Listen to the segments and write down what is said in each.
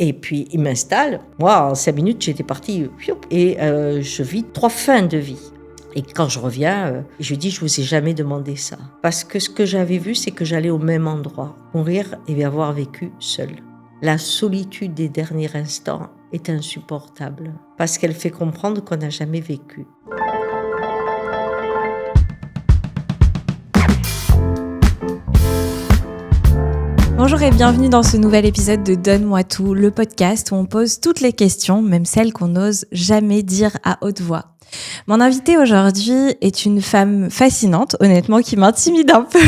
Et puis, il m'installe. Moi, en 5 minutes, j'étais partie. Et je vis 3 fins de vie. Et quand je reviens, je lui dis, je vous ai jamais demandé ça. Parce que ce que j'avais vu, c'est que j'allais au même endroit. Mourir et avoir vécu seule. La solitude des derniers instants est insupportable. Parce qu'elle fait comprendre qu'on n'a jamais vécu. Bonjour et bienvenue dans ce nouvel épisode de Donne-moi tout, le podcast où on pose toutes les questions, même celles qu'on n'ose jamais dire à haute voix. Mon invitée aujourd'hui est une femme fascinante, honnêtement, qui m'intimide un peu,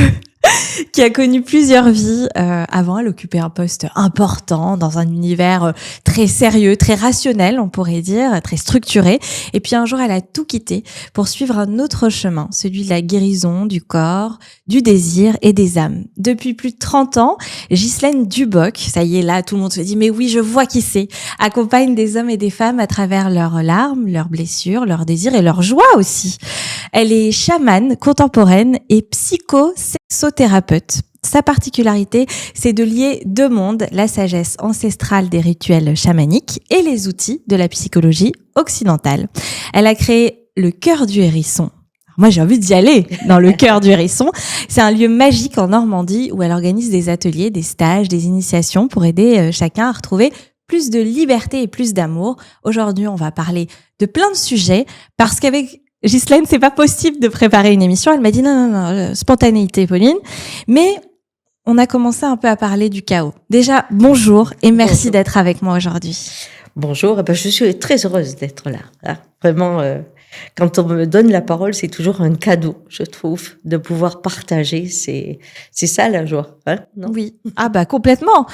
qui a connu plusieurs vies. Avant, elle occupait un poste important dans un univers très sérieux, très rationnel, on pourrait dire, très structuré. Et puis un jour, elle a tout quitté pour suivre un autre chemin, celui de la guérison du corps, du désir et des âmes. Depuis plus de 30 ans, Ghislaine Duboc, ça y est là, tout le monde se dit « mais oui, je vois qui c'est », accompagne des hommes et des femmes à travers leurs larmes, leurs blessures, leurs désirs et leurs joies aussi. Elle est chamane contemporaine et psychosexothérapeute. Sa particularité, c'est de lier deux mondes, la sagesse ancestrale des rituels chamaniques et les outils de la psychologie occidentale. Elle a créé le Cœur du Hérisson. Moi, j'ai envie d'y aller dans le Cœur du Hérisson. C'est un lieu magique en Normandie où elle organise des ateliers, des stages, des initiations pour aider chacun à retrouver plus de liberté et plus d'amour. Aujourd'hui, on va parler de plein de sujets parce qu'avec Ghislaine, c'est pas possible de préparer une émission. Elle m'a dit non, spontanéité, Pauline. Mais on a commencé un peu à parler du chaos. Déjà, bonjour et merci d'être avec moi aujourd'hui. Bonjour, je suis très heureuse d'être là. Vraiment, quand on me donne la parole, c'est toujours un cadeau, je trouve, de pouvoir partager. C'est ça la joie, non ? Oui, complètement.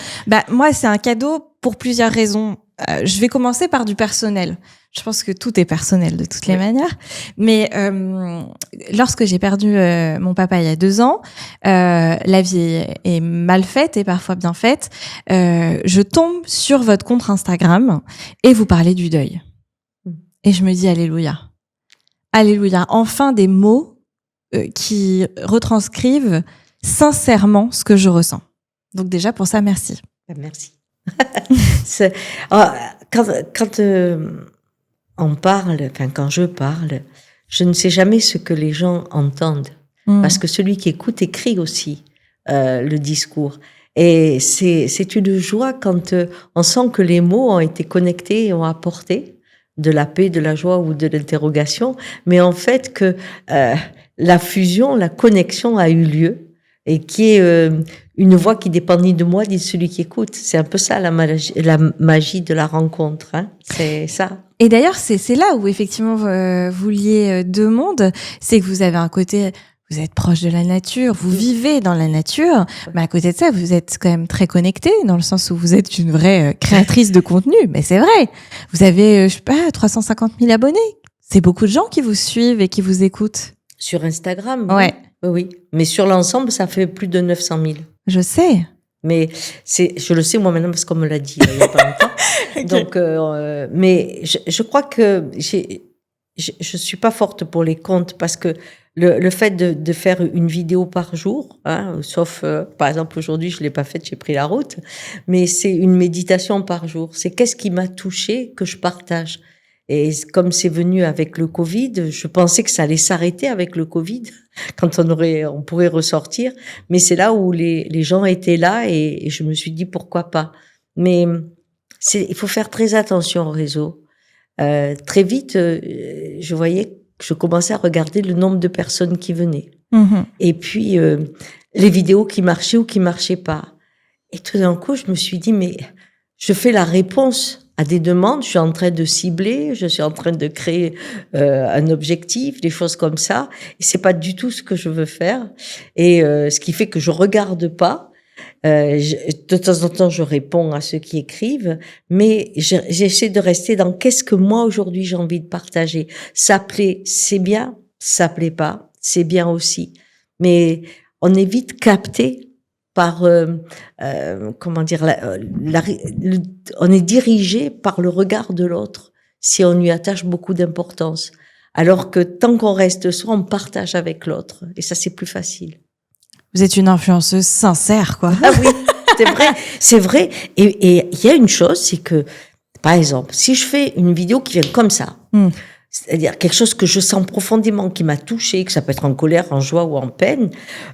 Moi, c'est un cadeau pour plusieurs raisons. Je vais commencer par du personnel. Je pense que tout est personnel de toutes les manières. Mais lorsque j'ai perdu mon papa il y a 2 ans, la vie est mal faite et parfois bien faite. Je tombe sur votre compte Instagram et vous parlez du deuil. Et je me dis alléluia. Alléluia. Enfin des mots qui retranscrivent sincèrement ce que je ressens. Donc déjà pour ça, merci. Merci. Quand on parle, quand je parle, je ne sais jamais ce que les gens entendent. Parce que celui qui écoute écrit aussi le discours. Et c'est une joie quand on sent que les mots ont été connectés et ont apporté de la paix, de la joie ou de l'interrogation. Mais en fait que la fusion, la connexion a eu lieu. Et qui est une voix qui dépend ni de moi, ni de celui qui écoute. C'est un peu ça la magie de la rencontre. C'est ça. Et d'ailleurs, c'est là où effectivement vous liez 2 mondes. C'est que vous avez un côté, vous êtes proche de la nature, vous vivez dans la nature, mais à côté de ça, vous êtes quand même très connecté, dans le sens où vous êtes une vraie créatrice de contenu. Mais c'est vrai, vous avez, 350 000 abonnés. C'est beaucoup de gens qui vous suivent et qui vous écoutent. Sur Instagram, ouais. Oui. Mais sur l'ensemble, ça fait plus de 900 000. Je sais. Mais je le sais moi maintenant parce qu'on me l'a dit il y a pas longtemps. Okay. Donc, mais je crois que je suis pas forte pour les comptes parce que le fait de faire une vidéo par jour, sauf par exemple aujourd'hui je l'ai pas faite, j'ai pris la route, mais c'est une méditation par jour. C'est qu'est-ce qui m'a touchée que je partage. Et comme c'est venu avec le Covid, je pensais que ça allait s'arrêter avec le Covid, quand on pourrait ressortir. Mais c'est là où les gens étaient là et je me suis dit pourquoi pas. Mais il faut faire très attention au réseau. Très vite, je commençais à regarder le nombre de personnes qui venaient. Et puis, les vidéos qui marchaient ou qui marchaient pas. Et tout d'un coup, je me suis dit, mais je fais la réponse à des demandes, je suis en train de cibler, je suis en train de créer un objectif, des choses comme ça. Et c'est pas du tout ce que je veux faire. Et ce qui fait que je regarde pas. De temps en temps, je réponds à ceux qui écrivent, mais j'essaie de rester dans qu'est-ce que moi aujourd'hui j'ai envie de partager. Ça plaît, c'est bien. Ça plaît pas, c'est bien aussi. Mais on est vite capté par on est dirigé par le regard de l'autre si on lui attache beaucoup d'importance. Alors que tant qu'on reste soi, on partage avec l'autre et ça c'est plus facile. Vous êtes une influenceuse sincère, quoi. Ah oui, c'est vrai. Et il y a une chose, c'est que, par exemple, si je fais une vidéo qui vient comme ça, c'est-à-dire quelque chose que je sens profondément, qui m'a touchée, que ça peut être en colère, en joie ou en peine,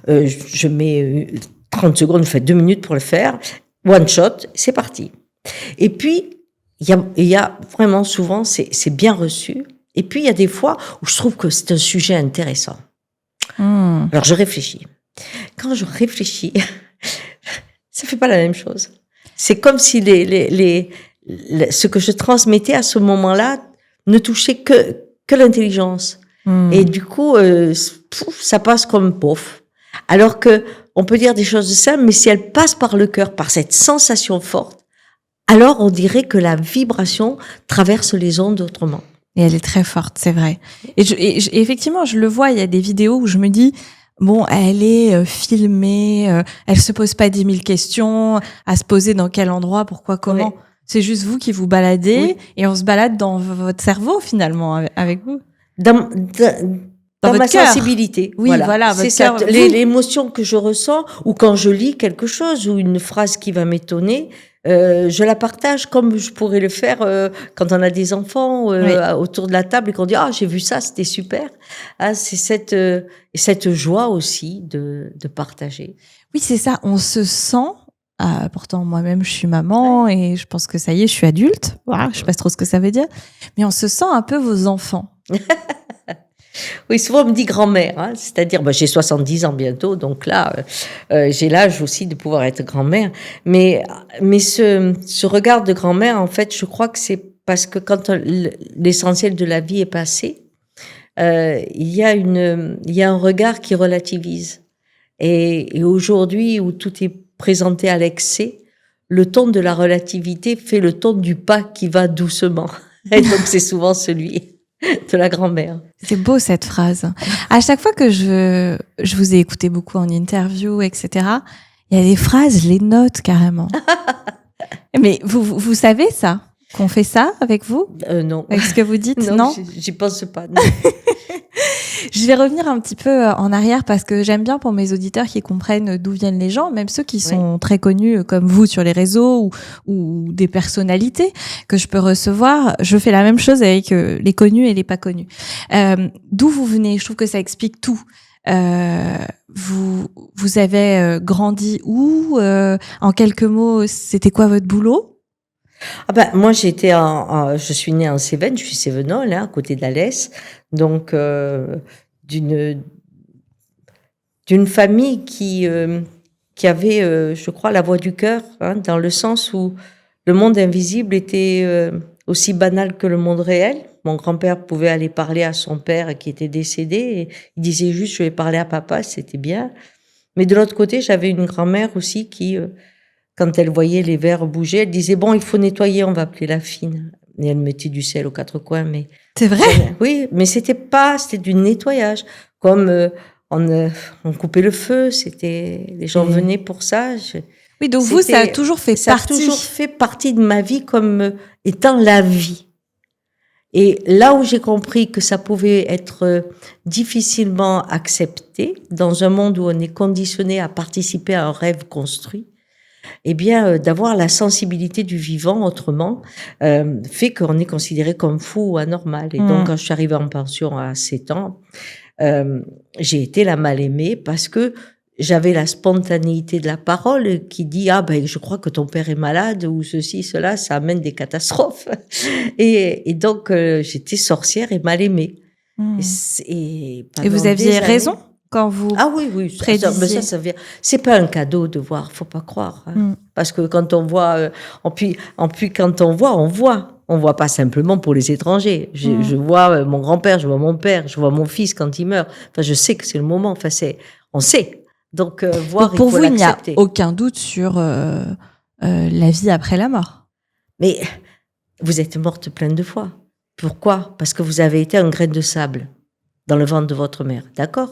je mets 30 secondes, je fais 2 minutes pour le faire, one shot, c'est parti. Et puis, il y a vraiment souvent, c'est bien reçu. Et puis, il y a des fois où je trouve que c'est un sujet intéressant. Alors, je réfléchis. Quand je réfléchis, ça fait pas la même chose. C'est comme si ce que je transmettais à ce moment-là ne touchait que l'intelligence. Et du coup, ça passe comme pof. Alors que on peut dire des choses de simples, mais si elles passent par le cœur, par cette sensation forte, alors on dirait que la vibration traverse les ondes autrement. Et elle est très forte, c'est vrai. Et effectivement, je le vois, il y a des vidéos où je me dis, bon, elle est filmée, elle se pose pas 10 000 questions, à se poser dans quel endroit, pourquoi, comment. Ouais. C'est juste vous qui vous baladez, et on se balade dans votre cerveau, finalement, avec vous. Dans ma sensibilité. Oui, voilà c'est ça. L'émotion que je ressens, ou quand je lis quelque chose, ou une phrase qui va m'étonner, je la partage comme je pourrais le faire quand on a des enfants autour de la table et qu'on dit j'ai vu ça, c'était super. C'est cette joie aussi de partager. Oui, c'est ça. On se sent. Pourtant, moi-même, je suis maman et je pense que ça y est, je suis adulte. Voilà, je sais pas trop ce que ça veut dire, mais on se sent un peu vos enfants. Oui, souvent on me dit grand-mère, c'est-à-dire j'ai 70 ans bientôt, donc là j'ai l'âge aussi de pouvoir être grand-mère. Mais ce regard de grand-mère, en fait, je crois que c'est parce que quand l'essentiel de la vie est passé, il y a un regard qui relativise. Et aujourd'hui, où tout est présenté à l'excès, le ton de la relativité fait le ton du pas qui va doucement. Et donc c'est souvent celui de la grand-mère. C'est beau cette phrase. À chaque fois que je vous ai écouté beaucoup en interview, etc., il y a des phrases, je les note carrément. Mais vous savez ça, qu'on fait ça avec vous? Non. Avec ce que vous dites? Non, j'y pense pas. Non. Je vais revenir un petit peu en arrière parce que j'aime bien pour mes auditeurs qui comprennent d'où viennent les gens, même ceux qui sont très connus comme vous sur les réseaux ou des personnalités que je peux recevoir. Je fais la même chose avec les connus et les pas connus. D'où vous venez? Je trouve que ça explique tout. Vous avez grandi où? En quelques mots, c'était quoi votre boulot? Moi, je suis née en Cévennes, je suis cévenole, à côté d'Alès, donc d'une famille qui avait, je crois, la voix du cœur, dans le sens où le monde invisible était aussi banal que le monde réel. Mon grand-père pouvait aller parler à son père qui était décédé, et il disait juste « je vais parler à papa », c'était bien. Mais de l'autre côté, j'avais une grand-mère aussi qui... quand elle voyait les verres bouger, elle disait « bon, il faut nettoyer, on va appeler la fine ». Et elle mettait du sel aux 4 coins, mais... C'est vrai? Oui, mais c'était du nettoyage. Comme on coupait le feu, les gens venaient pour ça. Oui, donc vous, ça a toujours fait partie. Ça a toujours fait partie de ma vie comme étant la vie. Et là où j'ai compris que ça pouvait être difficilement accepté, dans un monde où on est conditionné à participer à un rêve construit, eh bien, d'avoir la sensibilité du vivant autrement, fait qu'on est considéré comme fou ou anormal. Et donc, quand je suis arrivée en pension à 7 ans, j'ai été la mal-aimée parce que j'avais la spontanéité de la parole qui dit je crois que ton père est malade ou ceci, cela, ça amène des catastrophes. Et donc, j'étais sorcière et mal-aimée. Et vous aviez raison? Quand vous oui, ça vient. C'est pas un cadeau de voir, faut pas croire. Parce que quand on voit, quand on voit. On voit pas simplement pour les étrangers. Je vois mon grand-père, je vois mon père, je vois mon fils quand il meurt. Enfin, je sais que c'est le moment. Enfin, on sait. Donc, voir, donc pour vous, l'accepter. Il n'y a aucun doute sur la vie après la mort. Mais vous êtes morte plein de fois. Pourquoi? Parce que vous avez été un grain de sable dans le ventre de votre mère. D'accord?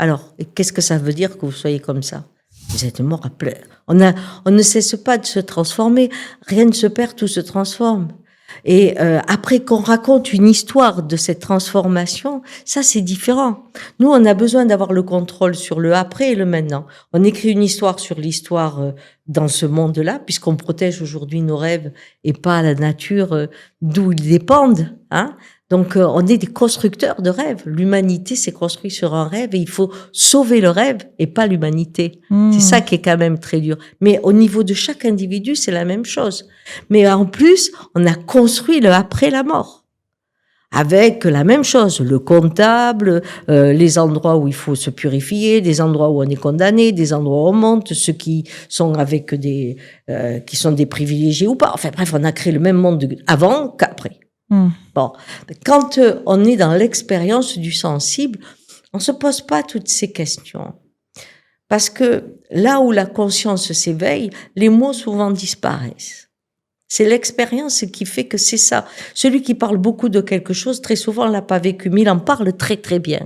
Alors, qu'est-ce que ça veut dire que vous soyez comme ça? Vous êtes mort à plein. On ne cesse pas de se transformer. Rien ne se perd, tout se transforme. Et après qu'on raconte une histoire de cette transformation, ça c'est différent. Nous, on a besoin d'avoir le contrôle sur le après et le maintenant. On écrit une histoire sur l'histoire dans ce monde-là, puisqu'on protège aujourd'hui nos rêves et pas la nature d'où ils dépendent, hein. Donc, on est des constructeurs de rêves. L'humanité s'est construite sur un rêve et il faut sauver le rêve et pas l'humanité. C'est ça qui est quand même très dur. Mais au niveau de chaque individu, c'est la même chose. Mais en plus, on a construit le après la mort. Avec la même chose, le comptable, les endroits où il faut se purifier, des endroits où on est condamné, des endroits où on monte, ceux qui sont avec qui sont des privilégiés ou pas. Enfin bref, on a créé le même monde avant qu'après. Bon, quand on est dans l'expérience du sensible, on se pose pas toutes ces questions. Parce que là où la conscience s'éveille, les mots souvent disparaissent. C'est l'expérience qui fait que c'est ça. Celui qui parle beaucoup de quelque chose, très souvent, on l'a pas vécu, mais il en parle très très bien.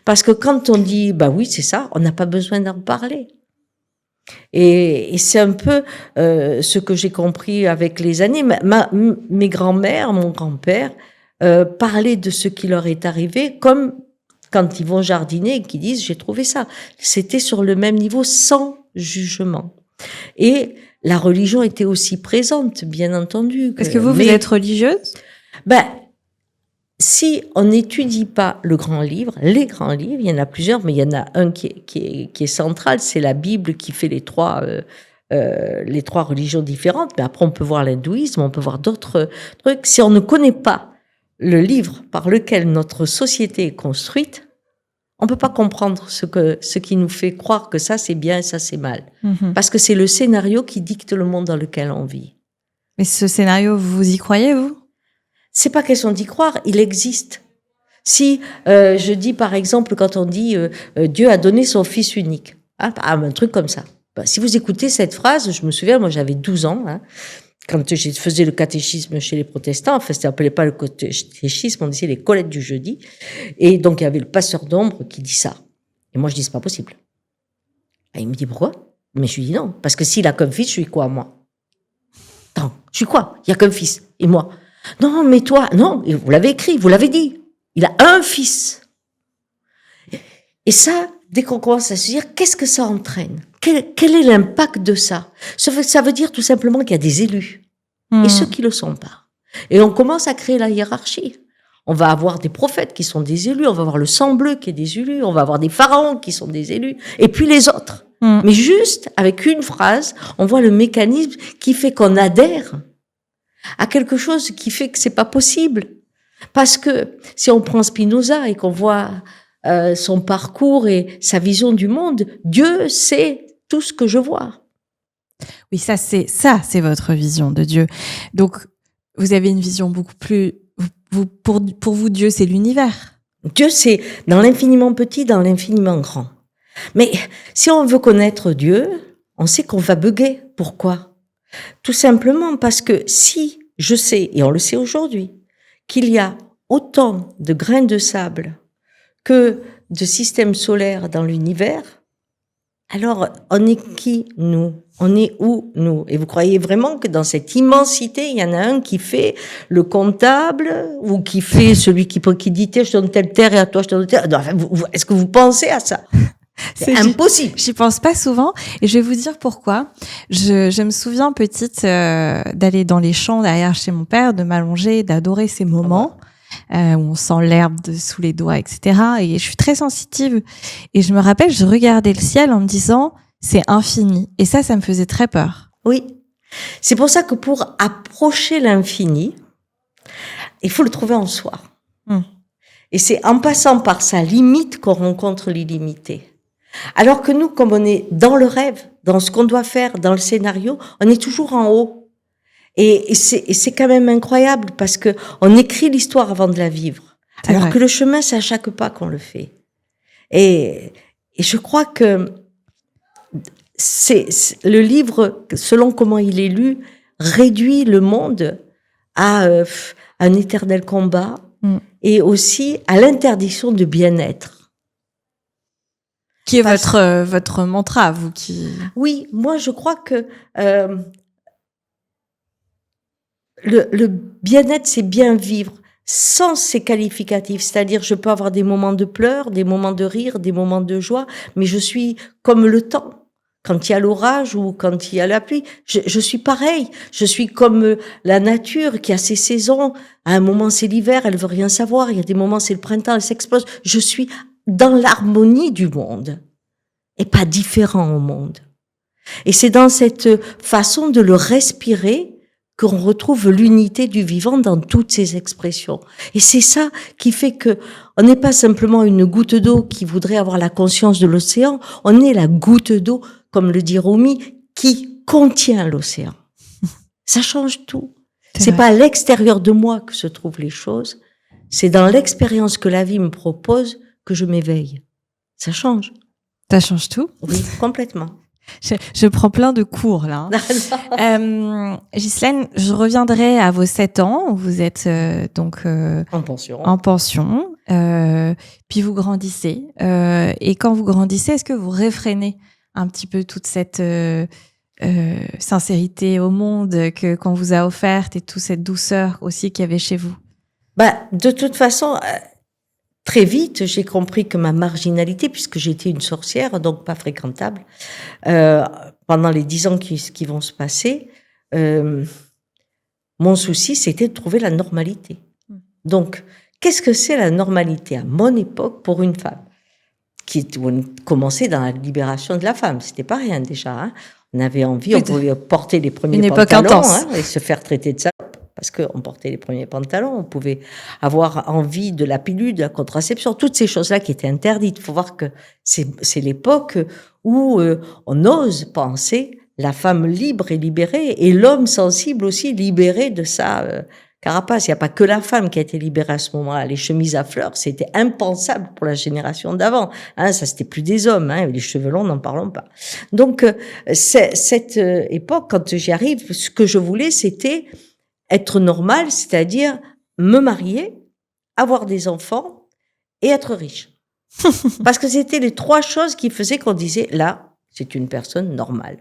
Parce que quand on dit, bah oui, c'est ça, on n'a pas besoin d'en parler. Et c'est un peu ce que j'ai compris avec les années. Mes grands-mères, mon grand-père, parlaient de ce qui leur est arrivé comme quand ils vont jardiner et qu'ils disent « j'ai trouvé ça ». C'était sur le même niveau, sans jugement. Et la religion était aussi présente, bien entendu. Est-ce que vous êtes religieuse? Si on n'étudie pas le grand livre, les grands livres, il y en a plusieurs, mais il y en a un qui est central, c'est la Bible qui fait les trois religions différentes. Mais après, on peut voir l'hindouisme, on peut voir d'autres trucs. Si on ne connaît pas le livre par lequel notre société est construite, on peut pas comprendre ce qui nous fait croire que ça c'est bien et ça c'est mal. Parce que c'est le scénario qui dicte le monde dans lequel on vit. Mais ce scénario, vous y croyez, vous? C'est pas question d'y croire, il existe. Si je dis par exemple quand on dit Dieu a donné son fils unique, hein, un truc comme ça. Si vous écoutez cette phrase, je me souviens, moi j'avais 12 ans, hein, quand je faisais le catéchisme chez les protestants, enfin ça s'appelait pas le catéchisme, on disait les collectes du jeudi, et donc il y avait le passeur d'ombre qui dit ça. Et moi je dis c'est pas possible. Et il me dit pourquoi? Mais je lui dis non, parce que s'il a qu'un fils, je suis quoi moi? Attends, je suis quoi? Il y a qu'un fils, et moi? Non, mais toi, non, vous l'avez écrit, vous l'avez dit. Il a un fils. Et ça, dès qu'on commence à se dire, qu'est-ce que ça entraîne? Quel est l'impact de ça? Ça veut dire tout simplement qu'il y a des élus. Et ceux qui le sont pas. Et on commence à créer la hiérarchie. On va avoir des prophètes qui sont des élus, on va avoir le sang bleu qui est des élus, on va avoir des pharaons qui sont des élus, et puis les autres. Mais juste, avec une phrase, on voit le mécanisme qui fait qu'on adhère à quelque chose qui fait que c'est pas possible. Parce que si on prend Spinoza et qu'on voit son parcours et sa vision du monde, Dieu sait tout ce que je vois. Oui, ça c'est votre vision de Dieu. Donc vous avez une vision beaucoup plus pour vous Dieu c'est l'univers. Dieu c'est dans l'infiniment petit, dans l'infiniment grand. Mais si on veut connaître Dieu, on sait qu'on va bugger. Pourquoi? Tout simplement parce que si je sais, et on le sait aujourd'hui, qu'il y a autant de grains de sable que de systèmes solaires dans l'univers, alors on est qui, nous? On est où, nous? Et vous croyez vraiment que dans cette immensité, il y en a un qui fait le comptable ou qui fait celui qui dit « je donne telle terre et à toi je donne telle terre ». Est-ce que vous pensez à ça? C'est impossible. J'y pense pas souvent et je vais vous dire pourquoi. Je me souviens petite d'aller dans les champs derrière chez mon père, de m'allonger, d'adorer ces moments où on sent l'herbe sous les doigts, etc. Et je suis très sensitive. Et je me rappelle, je regardais le ciel en me disant c'est infini. Et ça me faisait très peur. Oui. C'est pour ça que pour approcher l'infini, il faut le trouver en soi. Et c'est en passant par sa limite qu'on rencontre l'illimité. Alors que nous, comme on est dans le rêve, dans ce qu'on doit faire, dans le scénario, on est toujours en haut. Et c'est quand même incroyable parce que on écrit l'histoire avant de la vivre. Alors que le chemin, c'est à chaque pas qu'on le fait. Et je crois que c'est le livre, selon comment il est lu, réduit le monde à un éternel combat et aussi à l'interdiction de bien-être. Qui est votre mantra, vous qui... Oui, moi je crois que le bien-être, c'est bien vivre sans ces qualificatifs. C'est-à-dire, je peux avoir des moments de pleurs, des moments de rire, des moments de joie, mais je suis comme le temps. quand il y a l'orage ou quand il y a la pluie. Je suis pareil. Je suis comme la nature qui a ses saisons. À un moment, c'est l'hiver, elle veut rien savoir. Il y a des moments, c'est le printemps, elle s'explose. Je suis dans l'harmonie du monde et pas différent au monde. Et c'est dans cette façon de le respirer qu'on retrouve l'unité du vivant dans toutes ses expressions. Et c'est ça qui fait que on n'est pas simplement une goutte d'eau qui voudrait avoir la conscience de l'océan, on est la goutte d'eau, comme le dit Rumi, qui contient l'océan. Ça change tout. C'est pas à l'extérieur de moi que se trouvent les choses, c'est dans l'expérience que la vie me propose que je m'éveille. Ça change. Ça change tout? Oui, complètement. Je prends plein de cours, là. Ghislaine, je reviendrai à vos 7 ans. Vous êtes donc en pension. En pension. Puis vous grandissez. Et quand vous grandissez, est-ce que vous réfrénez un petit peu toute cette sincérité au monde qu'on vous a offerte et toute cette douceur aussi qu'il y avait chez vous? De toute façon... Très vite, j'ai compris que ma marginalité, puisque j'étais une sorcière, donc pas fréquentable, pendant les 10 ans qui vont se passer, mon souci, c'était de trouver la normalité. Donc, qu'est-ce que c'est la normalité à mon époque pour une femme qui commençait dans la libération de la femme? C'était pas rien déjà. Hein. On avait envie, on pouvait porter les premiers pantalons et se faire traiter de ça. Parce qu'on portait les premiers pantalons, on pouvait avoir envie de la pilule, de la contraception, toutes ces choses-là qui étaient interdites. Il faut voir que c'est l'époque où on ose penser la femme libre et libérée, et l'homme sensible aussi libéré de sa carapace. Il n'y a pas que la femme qui a été libérée à ce moment-là. Les chemises à fleurs, c'était impensable pour la génération d'avant. Hein, ça, c'était plus des hommes. Hein, les cheveux longs, n'en parlons pas. Donc, cette époque, quand j'y arrive, ce que je voulais, c'était... être normal, c'est-à-dire me marier, avoir des enfants et être riche. Parce que c'était les 3 choses qui faisaient qu'on disait, là, c'est une personne normale.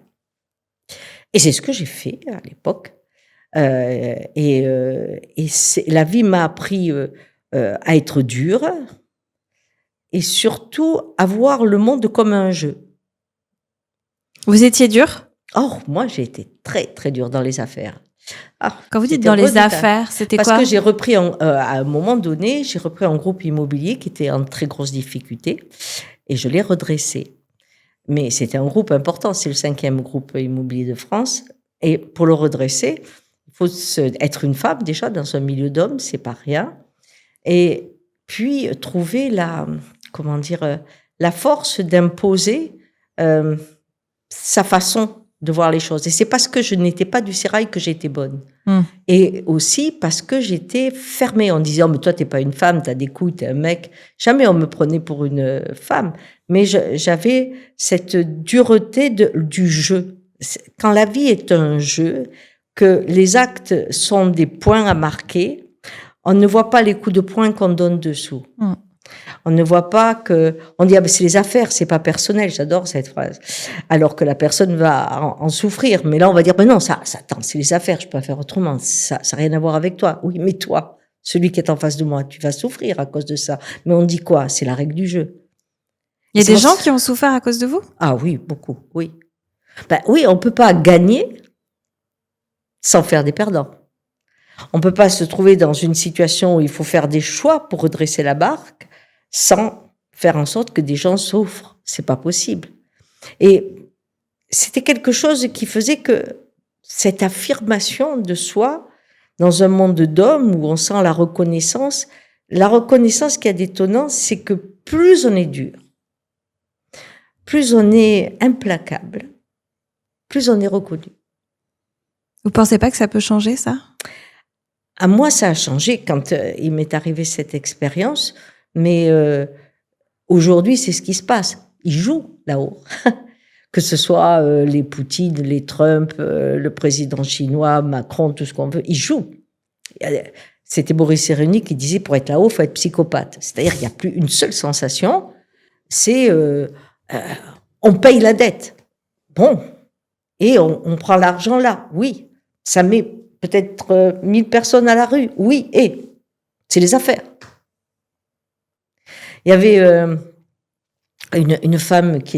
Et c'est ce que j'ai fait à l'époque. Et la vie m'a appris à être dure et surtout à voir le monde comme un jeu. Vous étiez dur? Oh, moi, j'ai été très, très dure dans les affaires. Ah, quand vous dites dans les affaires, c'était quoi? Parce que j'ai repris, à un moment donné, j'ai repris un groupe immobilier qui était en très grosse difficulté et je l'ai redressé. Mais c'était un groupe important, c'est le 5e groupe immobilier de France. Et pour le redresser, il faut être une femme déjà dans un milieu d'hommes, c'est pas rien. Et puis trouver la force d'imposer sa façon de voir les choses. Et c'est parce que je n'étais pas du sérail que j'étais bonne. Et aussi parce que j'étais fermée en disant, mais toi, t'es pas une femme, t'as des couilles, t'es un mec. Jamais on me prenait pour une femme. Mais j'avais cette dureté du jeu. Quand la vie est un jeu, que les actes sont des points à marquer, on ne voit pas les coups de poing qu'on donne dessous. On ne voit pas que... On dit, c'est les affaires, c'est pas personnel. J'adore cette phrase. Alors que la personne va en souffrir. Mais là, on va dire, non, attends, c'est les affaires, je peux pas faire autrement. Ça n'a rien à voir avec toi. Oui, mais toi, celui qui est en face de moi, tu vas souffrir à cause de ça. Mais on dit quoi? C'est la règle du jeu. Il y a des gens qui ont souffert à cause de vous? Ah oui, beaucoup, oui. Oui, on peut pas gagner sans faire des perdants. On peut pas se trouver dans une situation où il faut faire des choix pour redresser la barque sans faire en sorte que des gens souffrent. C'est pas possible. Et c'était quelque chose qui faisait que cette affirmation de soi dans un monde d'hommes où on sent la reconnaissance qui est d'étonnant, c'est que plus on est dur, plus on est implacable, plus on est reconnu. Vous pensez pas que ça peut changer, ça? À moi, ça a changé quand il m'est arrivé cette expérience, mais aujourd'hui, c'est ce qui se passe. Ils jouent là-haut. Que ce soit les Poutine, les Trump, le président chinois, Macron, tout ce qu'on veut, ils jouent. C'était Boris Cyrulnik qui disait, pour être là-haut, il faut être psychopathe. C'est-à-dire qu'il n'y a plus une seule sensation, c'est on paye la dette. Bon, et on prend l'argent là, oui. Ça met peut-être 1000 personnes à la rue, oui, et c'est les affaires. Il y avait une femme qui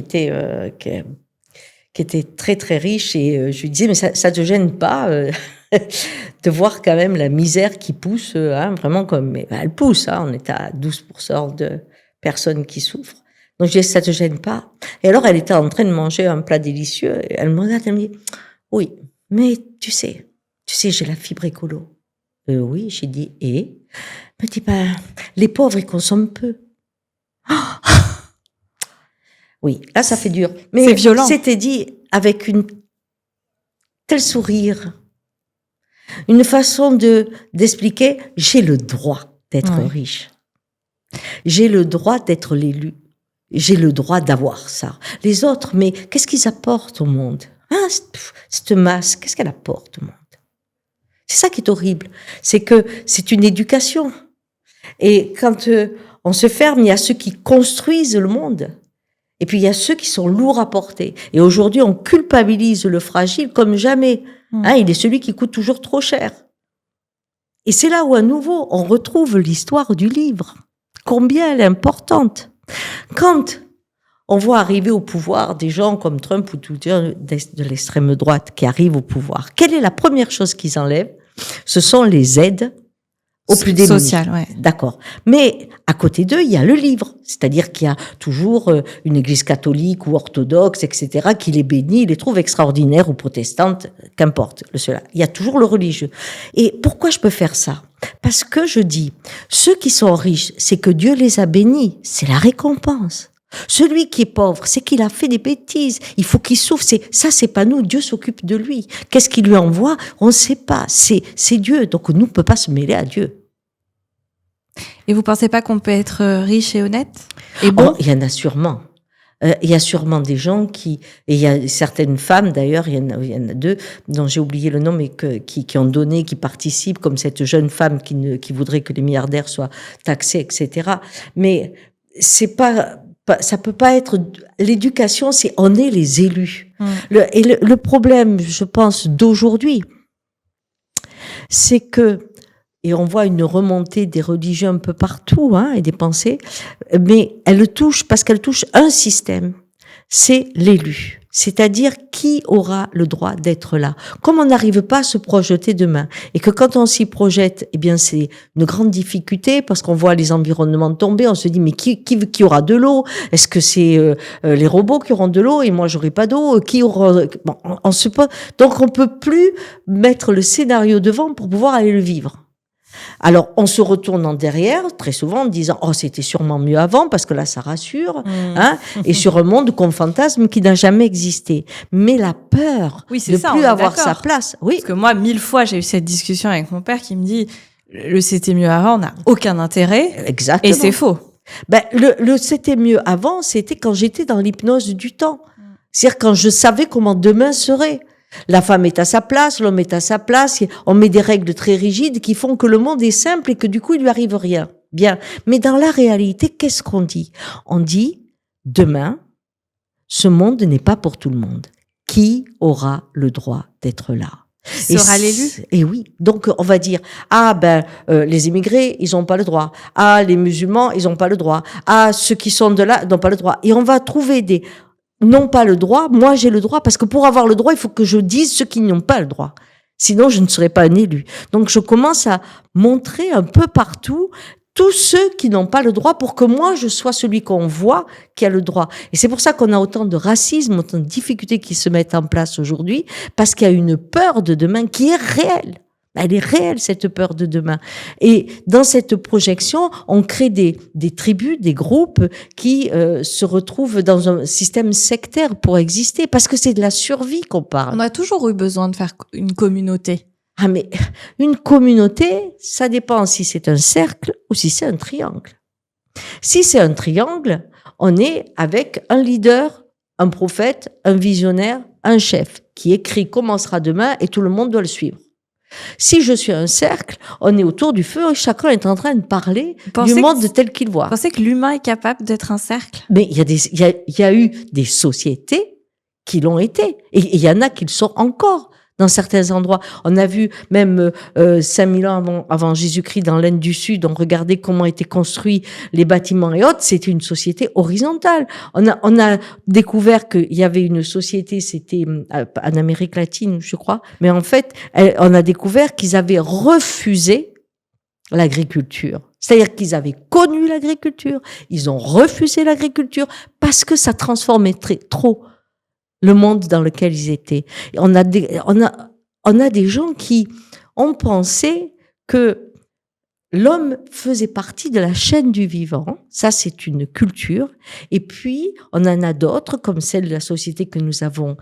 qui était très très riche, et je lui disais, mais ça te gêne pas de voir quand même la misère qui pousse, vraiment comme, mais elle pousse, on est à 12% de personnes qui souffrent. Donc je disais, ça te gêne pas? Et alors elle était en train de manger un plat délicieux, et elle me regarde, elle me dit, oui, mais tu sais, j'ai la fibre écolo. Oui, j'ai dit, et? Elle me dit, les pauvres, ils consomment peu. Oui, là, ça fait dur. Mais c'est violent. C'était dit avec une tel sourire, une façon d'expliquer, j'ai le droit d'être riche. J'ai le droit d'être l'élu. J'ai le droit d'avoir ça. Les autres, mais qu'est-ce qu'ils apportent au monde? Cette masse, qu'est-ce qu'elle apporte au monde? C'est ça qui est horrible. C'est que c'est une éducation. Et quand on se ferme, il y a ceux qui construisent le monde. Et puis, il y a ceux qui sont lourds à porter. Et aujourd'hui, on culpabilise le fragile comme jamais. Il est celui qui coûte toujours trop cher. Et c'est là où, à nouveau, on retrouve l'histoire du livre. Combien elle est importante. Quand on voit arriver au pouvoir des gens comme Trump ou tout de l'extrême droite qui arrivent au pouvoir, quelle est la première chose qu'ils enlèvent? Ce sont les aides aux plus démunis. Social, ouais. D'accord. Mais à côté d'eux, il y a le livre. C'est-à-dire qu'il y a toujours une église catholique ou orthodoxe, etc., qui les bénit, les trouve extraordinaires ou protestantes, qu'importe cela. Il y a toujours le religieux. Et pourquoi je peux faire ça? Parce que je dis, ceux qui sont riches, c'est que Dieu les a bénis. C'est la récompense. Celui qui est pauvre, c'est qu'il a fait des bêtises. Il faut qu'il souffre. C'est pas nous. Dieu s'occupe de lui. Qu'est-ce qu'il lui envoie? On ne sait pas. C'est Dieu. Donc nous, on ne peut pas se mêler à Dieu. Et vous pensez pas qu'on peut être riche et honnête et bon? Il y en a sûrement. Il y a sûrement des gens et il y a certaines femmes d'ailleurs, il y en a deux dont j'ai oublié le nom, mais qui ont donné, qui participent, comme cette jeune femme qui voudrait que les milliardaires soient taxés, etc. Mais c'est pas, ça peut pas être l'éducation, c'est on est les élus. Le problème, je pense, d'aujourd'hui, c'est que, et on voit une remontée des religieux un peu partout, et des pensées, mais elle touche, parce qu'elle touche un système, c'est l'élu. C'est-à-dire qui aura le droit d'être là. Comme on n'arrive pas à se projeter demain, et que quand on s'y projette, eh bien c'est une grande difficulté, parce qu'on voit les environnements tomber, on se dit mais qui aura de l'eau? Est-ce que c'est les robots qui auront de l'eau et moi j'aurai pas d'eau? Qui aura... Bon, donc on peut plus mettre le scénario devant pour pouvoir aller le vivre. Alors, on se retourne en derrière, très souvent, en disant « Oh, c'était sûrement mieux avant, parce que là, ça rassure. » Et sur un monde qu'on fantasme qui n'a jamais existé. Mais la peur de plus avoir sa place... Oui. Parce que moi, 1000 fois, j'ai eu cette discussion avec mon père qui me dit « Le c'était mieux avant n'a aucun intérêt. » Exactement. Et c'est faux. Le c'était mieux avant, c'était quand j'étais dans l'hypnose du temps. C'est-à-dire quand je savais comment demain serait. La femme est à sa place, l'homme est à sa place, on met des règles très rigides qui font que le monde est simple et que du coup il lui arrive rien. Bien. Mais dans la réalité, qu'est-ce qu'on dit? On dit, demain, ce monde n'est pas pour tout le monde. Qui aura le droit d'être là? Sera l'élu? Et oui. Donc, on va dire, les immigrés, ils n'ont pas le droit. Les musulmans, ils n'ont pas le droit. Ceux qui sont de là, n'ont pas le droit. Et on va trouver n'ont pas le droit, moi j'ai le droit, parce que pour avoir le droit, il faut que je dise ceux qui n'ont pas le droit. Sinon, je ne serai pas un élu. Donc, je commence à montrer un peu partout tous ceux qui n'ont pas le droit pour que moi, je sois celui qu'on voit qui a le droit. Et c'est pour ça qu'on a autant de racisme, autant de difficultés qui se mettent en place aujourd'hui, parce qu'il y a une peur de demain qui est réelle. Elle est réelle, cette peur de demain. Et dans cette projection, on crée des tribus, des groupes qui se retrouvent dans un système sectaire pour exister, parce que c'est de la survie qu'on parle. On a toujours eu besoin de faire une communauté. Mais une communauté, ça dépend si c'est un cercle ou si c'est un triangle. Si c'est un triangle, on est avec un leader, un prophète, un visionnaire, un chef qui écrit comment sera demain et tout le monde doit le suivre. Si je suis un cercle, on est autour du feu et chacun est en train de parler du monde tel qu'il voit. Vous pensez que l'humain est capable d'être un cercle? Mais il y a eu des sociétés qui l'ont été. Et il y en a qui le sont encore dans certains endroits. On a vu même 5000 ans avant Jésus-Christ dans l'Inde du Sud, on regardait comment étaient construits les bâtiments et autres. C'était une société horizontale. On a découvert qu'il y avait une société, c'était en Amérique latine, je crois, mais en fait, on a découvert qu'ils avaient refusé l'agriculture. C'est-à-dire qu'ils avaient connu l'agriculture, ils ont refusé l'agriculture parce que ça transformait trop le monde dans lequel ils étaient. On a des gens qui ont pensé que l'homme faisait partie de la chaîne du vivant. Ça, c'est une culture. Et puis, on en a d'autres, comme celle de la société que nous avons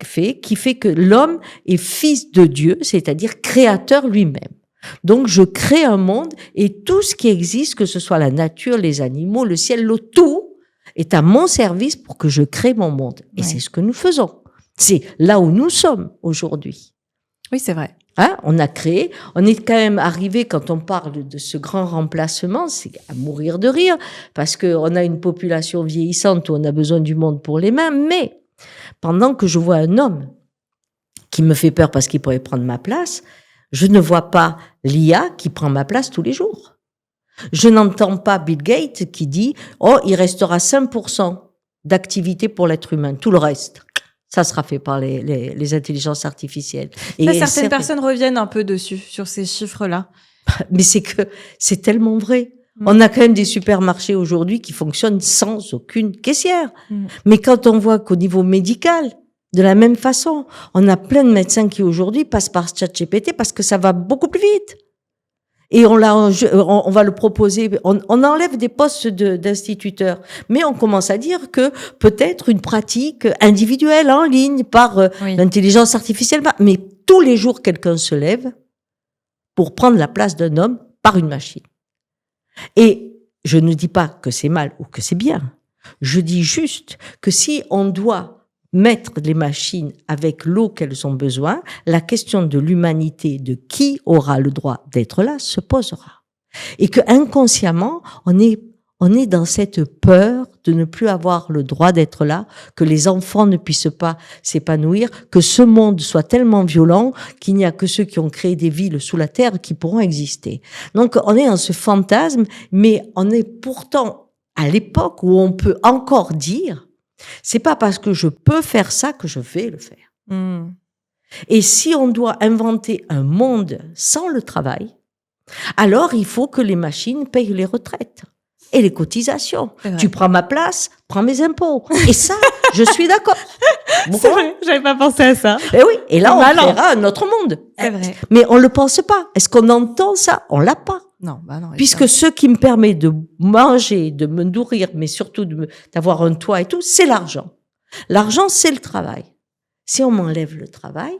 fait, qui fait que l'homme est fils de Dieu, c'est-à-dire créateur lui-même. Donc, je crée un monde et tout ce qui existe, que ce soit la nature, les animaux, le ciel, l'eau, tout est à mon service pour que je crée mon monde. Et c'est ce que nous faisons. C'est là où nous sommes aujourd'hui. Oui, c'est vrai. Hein, on a créé, on est quand même arrivé, quand on parle de ce grand remplacement, c'est à mourir de rire, parce qu'on a une population vieillissante où on a besoin du monde pour les mains, mais pendant que je vois un homme qui me fait peur parce qu'il pourrait prendre ma place, je ne vois pas l'IA qui prend ma place tous les jours. Je n'entends pas Bill Gates qui dit « Oh, il restera 5% d'activité pour l'être humain. Tout le reste, ça sera fait par les intelligences artificielles. » Et certaines personnes reviennent un peu dessus, sur ces chiffres-là. Mais c'est tellement vrai. On a quand même des supermarchés aujourd'hui qui fonctionnent sans aucune caissière. Mais quand on voit qu'au niveau médical, de la même façon, on a plein de médecins qui aujourd'hui passent par ChatGPT parce que ça va beaucoup plus vite. Et on va le proposer, on enlève des postes d'instituteurs, mais on commence à dire que peut-être une pratique individuelle en ligne par l'intelligence artificielle, mais tous les jours quelqu'un se lève pour prendre la place d'un homme par une machine. Et je ne dis pas que c'est mal ou que c'est bien, je dis juste que si on doit mettre les machines avec l'eau qu'elles ont besoin, la question de l'humanité, de qui aura le droit d'être là, se posera. Et que inconsciemment, on est dans cette peur de ne plus avoir le droit d'être là, que les enfants ne puissent pas s'épanouir, que ce monde soit tellement violent qu'il n'y a que ceux qui ont créé des villes sous la terre qui pourront exister. Donc, on est dans ce fantasme, mais on est pourtant à l'époque où on peut encore dire c'est pas parce que je peux faire ça que je vais le faire. Et si on doit inventer un monde sans le travail, alors il faut que les machines payent les retraites et les cotisations. Tu prends ma place, prends mes impôts. Et ça, je suis d'accord. C'est vrai, j'avais pas pensé à ça. Et oui, et là on créera un autre monde. C'est vrai. Mais on le pense pas. Est-ce qu'on entend ça? On l'a pas. Non, bah non. Puisque ce qui me permet de manger, de me nourrir, mais surtout d'avoir un toit et tout, c'est l'argent. L'argent, c'est le travail. Si on m'enlève le travail,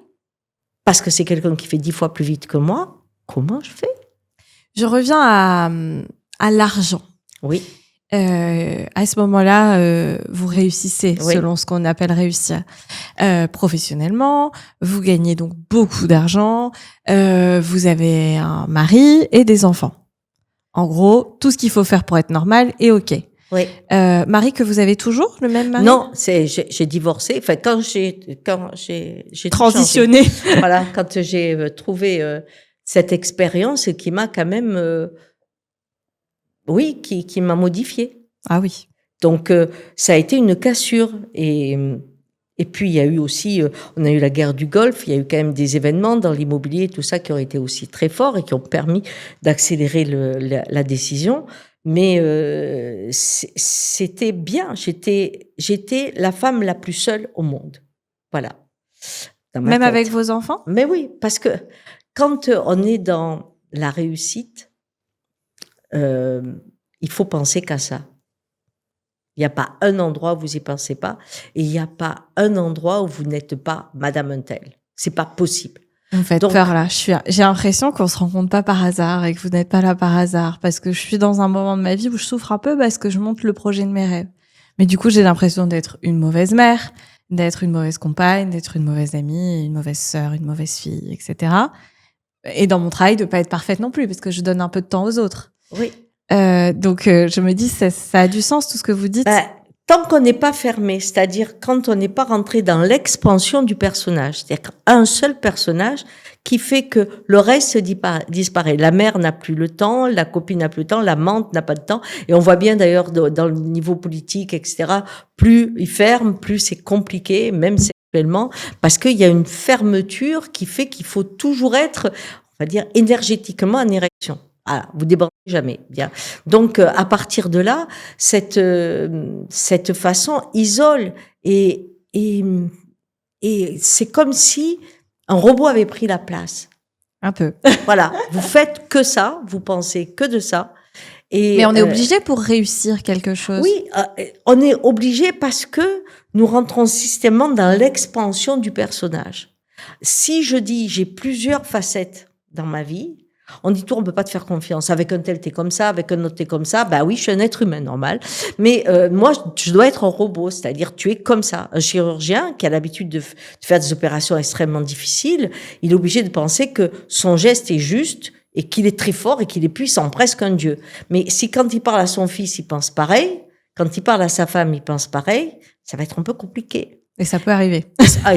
parce que c'est quelqu'un qui fait 10 fois plus vite que moi, comment je fais? Je reviens à l'argent. Oui. À ce moment-là, vous réussissez, selon ce qu'on appelle réussir. Professionnellement, vous gagnez donc beaucoup d'argent, vous avez un mari et des enfants. En gros, tout ce qu'il faut faire pour être normal est OK. Oui. Mari que vous avez toujours, le même mari? Non, j'ai divorcé. Enfin, quand j'ai transitionné. Voilà, quand j'ai trouvé cette expérience qui m'a quand même... qui m'a modifiée. Ah oui. Donc, ça a été une cassure. Et puis, il y a eu aussi, on a eu la guerre du Golfe, il y a eu quand même des événements dans l'immobilier, tout ça, qui ont été aussi très forts et qui ont permis d'accélérer la décision. Mais c'était bien. J'étais la femme la plus seule au monde. Voilà. Même avec vos enfants? Mais oui, parce que quand on est dans la réussite, il faut penser qu'à ça. Il n'y a pas un endroit où vous y pensez pas, et il n'y a pas un endroit où vous n'êtes pas Madame Untel. C'est pas possible. Vous me faites peur là. J'ai l'impression qu'on se rencontre pas par hasard et que vous n'êtes pas là par hasard, parce que je suis dans un moment de ma vie où je souffre un peu parce que je monte le projet de mes rêves. Mais du coup, j'ai l'impression d'être une mauvaise mère, d'être une mauvaise compagne, d'être une mauvaise amie, une mauvaise sœur, une mauvaise fille, etc. Et dans mon travail, de pas être parfaite non plus, parce que je donne un peu de temps aux autres. Oui. Donc, je me dis, ça a du sens, tout ce que vous dites. tant qu'on n'est pas fermé, c'est-à-dire quand on n'est pas rentré dans l'expansion du personnage, c'est-à-dire qu'un seul personnage qui fait que le reste disparaît. La mère n'a plus le temps, la copine n'a plus le temps, l'amante n'a pas de temps. Et on voit bien d'ailleurs dans le niveau politique, etc., plus il ferme, plus c'est compliqué, même sexuellement, parce qu'il y a une fermeture qui fait qu'il faut toujours être, on va dire, énergétiquement en érection. Ah, vous débordez jamais. Bien. Donc, à partir de là, cette façon isole et c'est comme si un robot avait pris la place. Un peu. Voilà. Vous faites que ça, vous pensez que de ça. Mais on est obligé pour réussir quelque chose. Oui, on est obligé parce que nous rentrons systématiquement dans l'expansion du personnage. Si je dis j'ai plusieurs facettes dans ma vie, on dit tout, on peut pas te faire confiance. Avec un tel, t'es comme ça, avec un autre, t'es comme ça. Ben oui, je suis un être humain normal. Mais moi, je dois être un robot, c'est-à-dire tu es comme ça. Un chirurgien qui a l'habitude de faire des opérations extrêmement difficiles, il est obligé de penser que son geste est juste et qu'il est très fort et qu'il est puissant, presque un dieu. Mais si quand il parle à son fils, il pense pareil, quand il parle à sa femme, il pense pareil, ça va être un peu compliqué. Et ça peut arriver.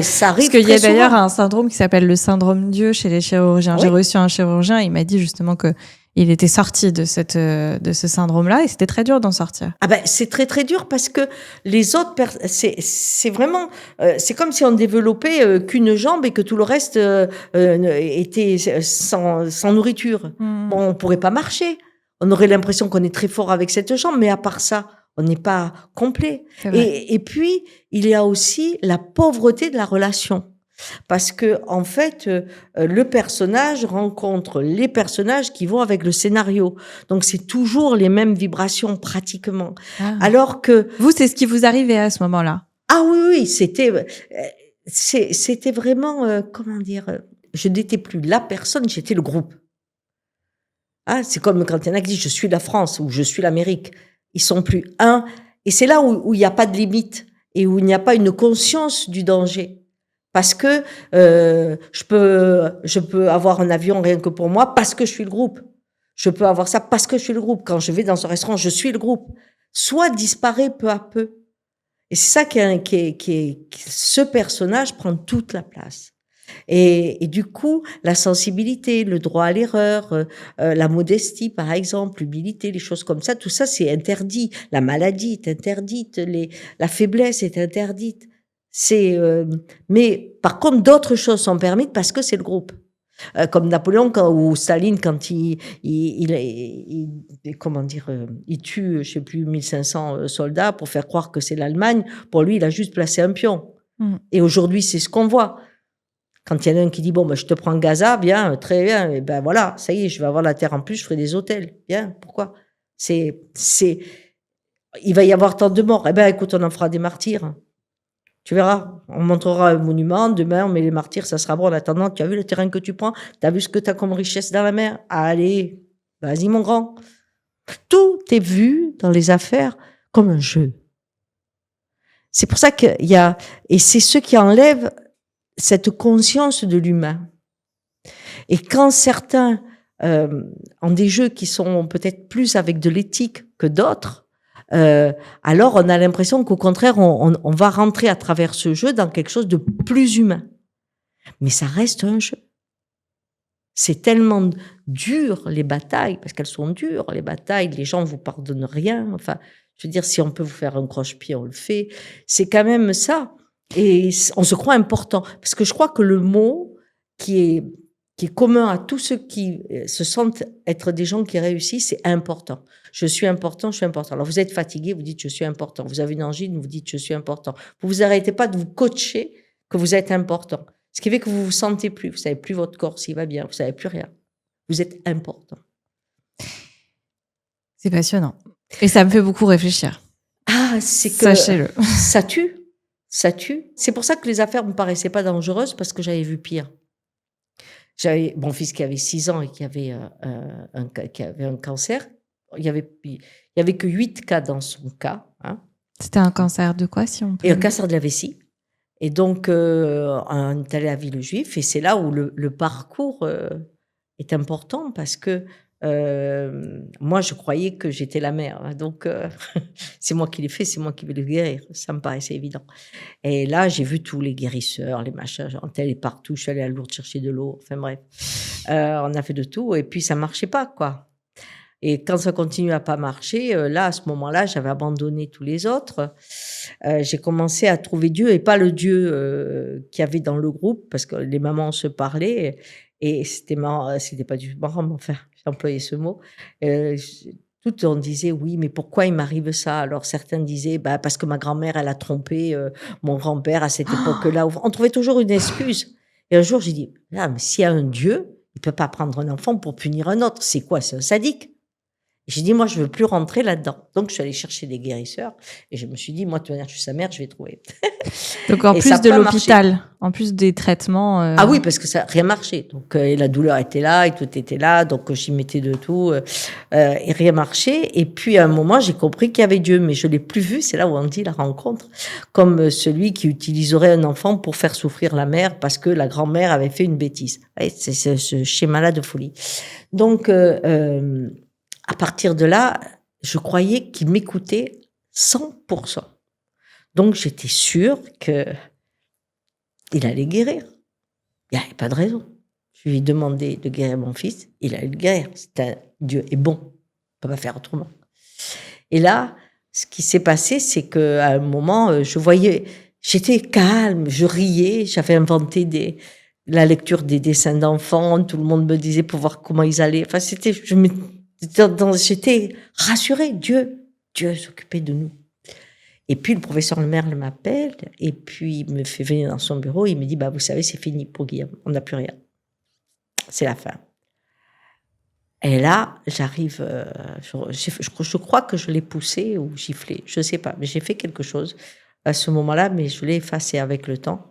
Ça arrive. Parce qu'il y a d'ailleurs un syndrome qui s'appelle le syndrome Dieu chez les chirurgiens. Oui. J'ai reçu un chirurgien, il m'a dit justement que il était sorti de ce syndrome-là et c'était très dur d'en sortir. Ah ben c'est très très dur parce que les autres c'est vraiment c'est comme si on développait qu'une jambe et que tout le reste était sans nourriture. Bon, on pourrait pas marcher. On aurait l'impression qu'on est très fort avec cette jambe, mais à part ça, on n'est pas complet. Et puis, il y a aussi la pauvreté de la relation. Parce que, en fait, le personnage rencontre les personnages qui vont avec le scénario. Donc, c'est toujours les mêmes vibrations, pratiquement. Ah. Alors que... Vous, c'est ce qui vous arrivait à ce moment-là? Ah oui, c'était vraiment, comment dire, je n'étais plus la personne, j'étais le groupe. Ah, c'est comme quand il y en a qui disent « je suis la France » ou « je suis l'Amérique ». Ils sont plus un. Et c'est là où il n'y a pas de limite et où il n'y a pas une conscience du danger. Parce que je peux avoir un avion rien que pour moi parce que je suis le groupe. Je peux avoir ça parce que je suis le groupe. Quand je vais dans un restaurant, je suis le groupe. Soit disparaît peu à peu. Et c'est ça ce personnage prend toute la place. Et du coup, la sensibilité, le droit à l'erreur, la modestie, par exemple, l'humilité, les choses comme ça, tout ça, c'est interdit. La maladie est interdite, la faiblesse est interdite. Mais par contre, d'autres choses sont permises parce que c'est le groupe. Comme Napoléon ou Staline, quand il tue, je sais plus, 1500 soldats pour faire croire que c'est l'Allemagne. Pour lui, il a juste placé un pion. Et aujourd'hui, c'est ce qu'on voit. Quand il y en a un qui dit, bon, ben, je te prends Gaza, bien, très bien, et ben voilà, ça y est, je vais avoir la terre en plus, je ferai des hôtels. Bien, pourquoi? Il va y avoir tant de morts. Eh ben, écoute, on en fera des martyrs. Tu verras, on montrera un monument, demain, on met les martyrs, ça sera bon. En attendant, tu as vu le terrain que tu prends? Tu as vu ce que tu as comme richesse dans la mer? Allez, vas-y, mon grand. Tout est vu dans les affaires comme un jeu. C'est pour ça qu'il y a, et c'est ce qui enlève cette conscience de l'humain. Et quand certains ont des jeux qui sont peut-être plus avec de l'éthique que d'autres, alors on a l'impression qu'au contraire, on va rentrer à travers ce jeu dans quelque chose de plus humain. Mais ça reste un jeu. C'est tellement dur, les batailles, parce qu'elles sont dures, les batailles, les gens ne vous pardonnent rien. Enfin, je veux dire, si on peut vous faire un croche-pied, on le fait. C'est quand même ça. Et on se croit important. Parce que je crois que le mot qui est commun à tous ceux qui se sentent être des gens qui réussissent, c'est important. Je suis important, je suis important. Alors vous êtes fatigué, vous dites je suis important. Vous avez une angine, vous dites je suis important. Vous vous arrêtez pas de vous coacher que vous êtes important. Ce qui fait que vous vous sentez plus, vous savez plus votre corps s'il va bien, vous savez plus rien. Vous êtes important. C'est passionnant. Et ça me fait beaucoup réfléchir. Ah, c'est que sachez-le. Ça tue. Ça tue. C'est pour ça que les affaires me paraissaient pas dangereuses parce que j'avais vu pire. J'avais mon fils qui avait 6 ans et qui avait un cancer. Il y avait que 8 cas dans son cas. Hein. C'était un cancer de quoi, si on peut... Et un cancer de la vessie. Et donc, on est allé à Villejuif et c'est là où le parcours est important parce que moi, je croyais que j'étais la mère. Hein, donc, c'est moi qui l'ai fait, c'est moi qui vais le guérir. Ça me paraissait évident. Et là, j'ai vu tous les guérisseurs, les machins, genre, tel et partout. Je suis allée à Lourdes chercher de l'eau. Enfin bref, on a fait de tout. Et puis, ça marchait pas, quoi. Et quand ça continue à pas marcher, là, à ce moment-là, j'avais abandonné tous les autres. J'ai commencé à trouver Dieu et pas le Dieu qu'il y avait dans le groupe, parce que les mamans se parlaient et c'était marrant, c'était pas du tout marrant, mais enfin, j'ai employé ce mot. Tout on disait oui, mais pourquoi il m'arrive ça? Alors certains disaient bah parce que ma grand-mère elle a trompé mon grand-père à cette époque-là. On trouvait toujours une excuse. Et un jour j'ai dit ah mais s'il y a un Dieu, il peut pas prendre un enfant pour punir un autre. C'est quoi? C'est un sadique. J'ai dit, moi, je veux plus rentrer là-dedans. Donc, je suis allée chercher des guérisseurs et je me suis dit, moi, de toute manière, je suis sa mère, je vais trouver. Donc, en Et ça plus a de pas l'hôpital, marché. en plus des traitements. Ah oui, parce que ça n'a rien marché. Donc, et la douleur était là et tout était là. Donc, j'y mettais de tout et rien marchait. Et puis, à un moment, j'ai compris qu'il y avait Dieu, mais je l'ai plus vu. C'est là où on dit la rencontre, comme celui qui utiliserait un enfant pour faire souffrir la mère parce que la grand-mère avait fait une bêtise. Ouais, c'est ce schéma-là de folie. Donc, à partir de là, je croyais qu'il m'écoutait 100%. Donc, j'étais sûre que il allait guérir. Il n'y avait pas de raison. Je lui ai demandé de guérir mon fils, il allait le guérir. Dieu est bon, on ne peut pas faire autrement. Et là, ce qui s'est passé, c'est qu'à un moment, je voyais, j'étais calme, je riais, j'avais inventé la lecture des dessins d'enfants, tout le monde me disait pour voir comment ils allaient. Enfin, j'étais rassurée, Dieu s'occupait de nous. Et puis, le professeur Lemerle m'appelle, et puis il me fait venir dans son bureau, il me dit, bah, vous savez, c'est fini pour Guillaume, on n'a plus rien. C'est la fin. Et là, j'arrive, je crois que je l'ai poussé ou giflé, je sais pas, mais j'ai fait quelque chose à ce moment-là, mais je l'ai effacé avec le temps.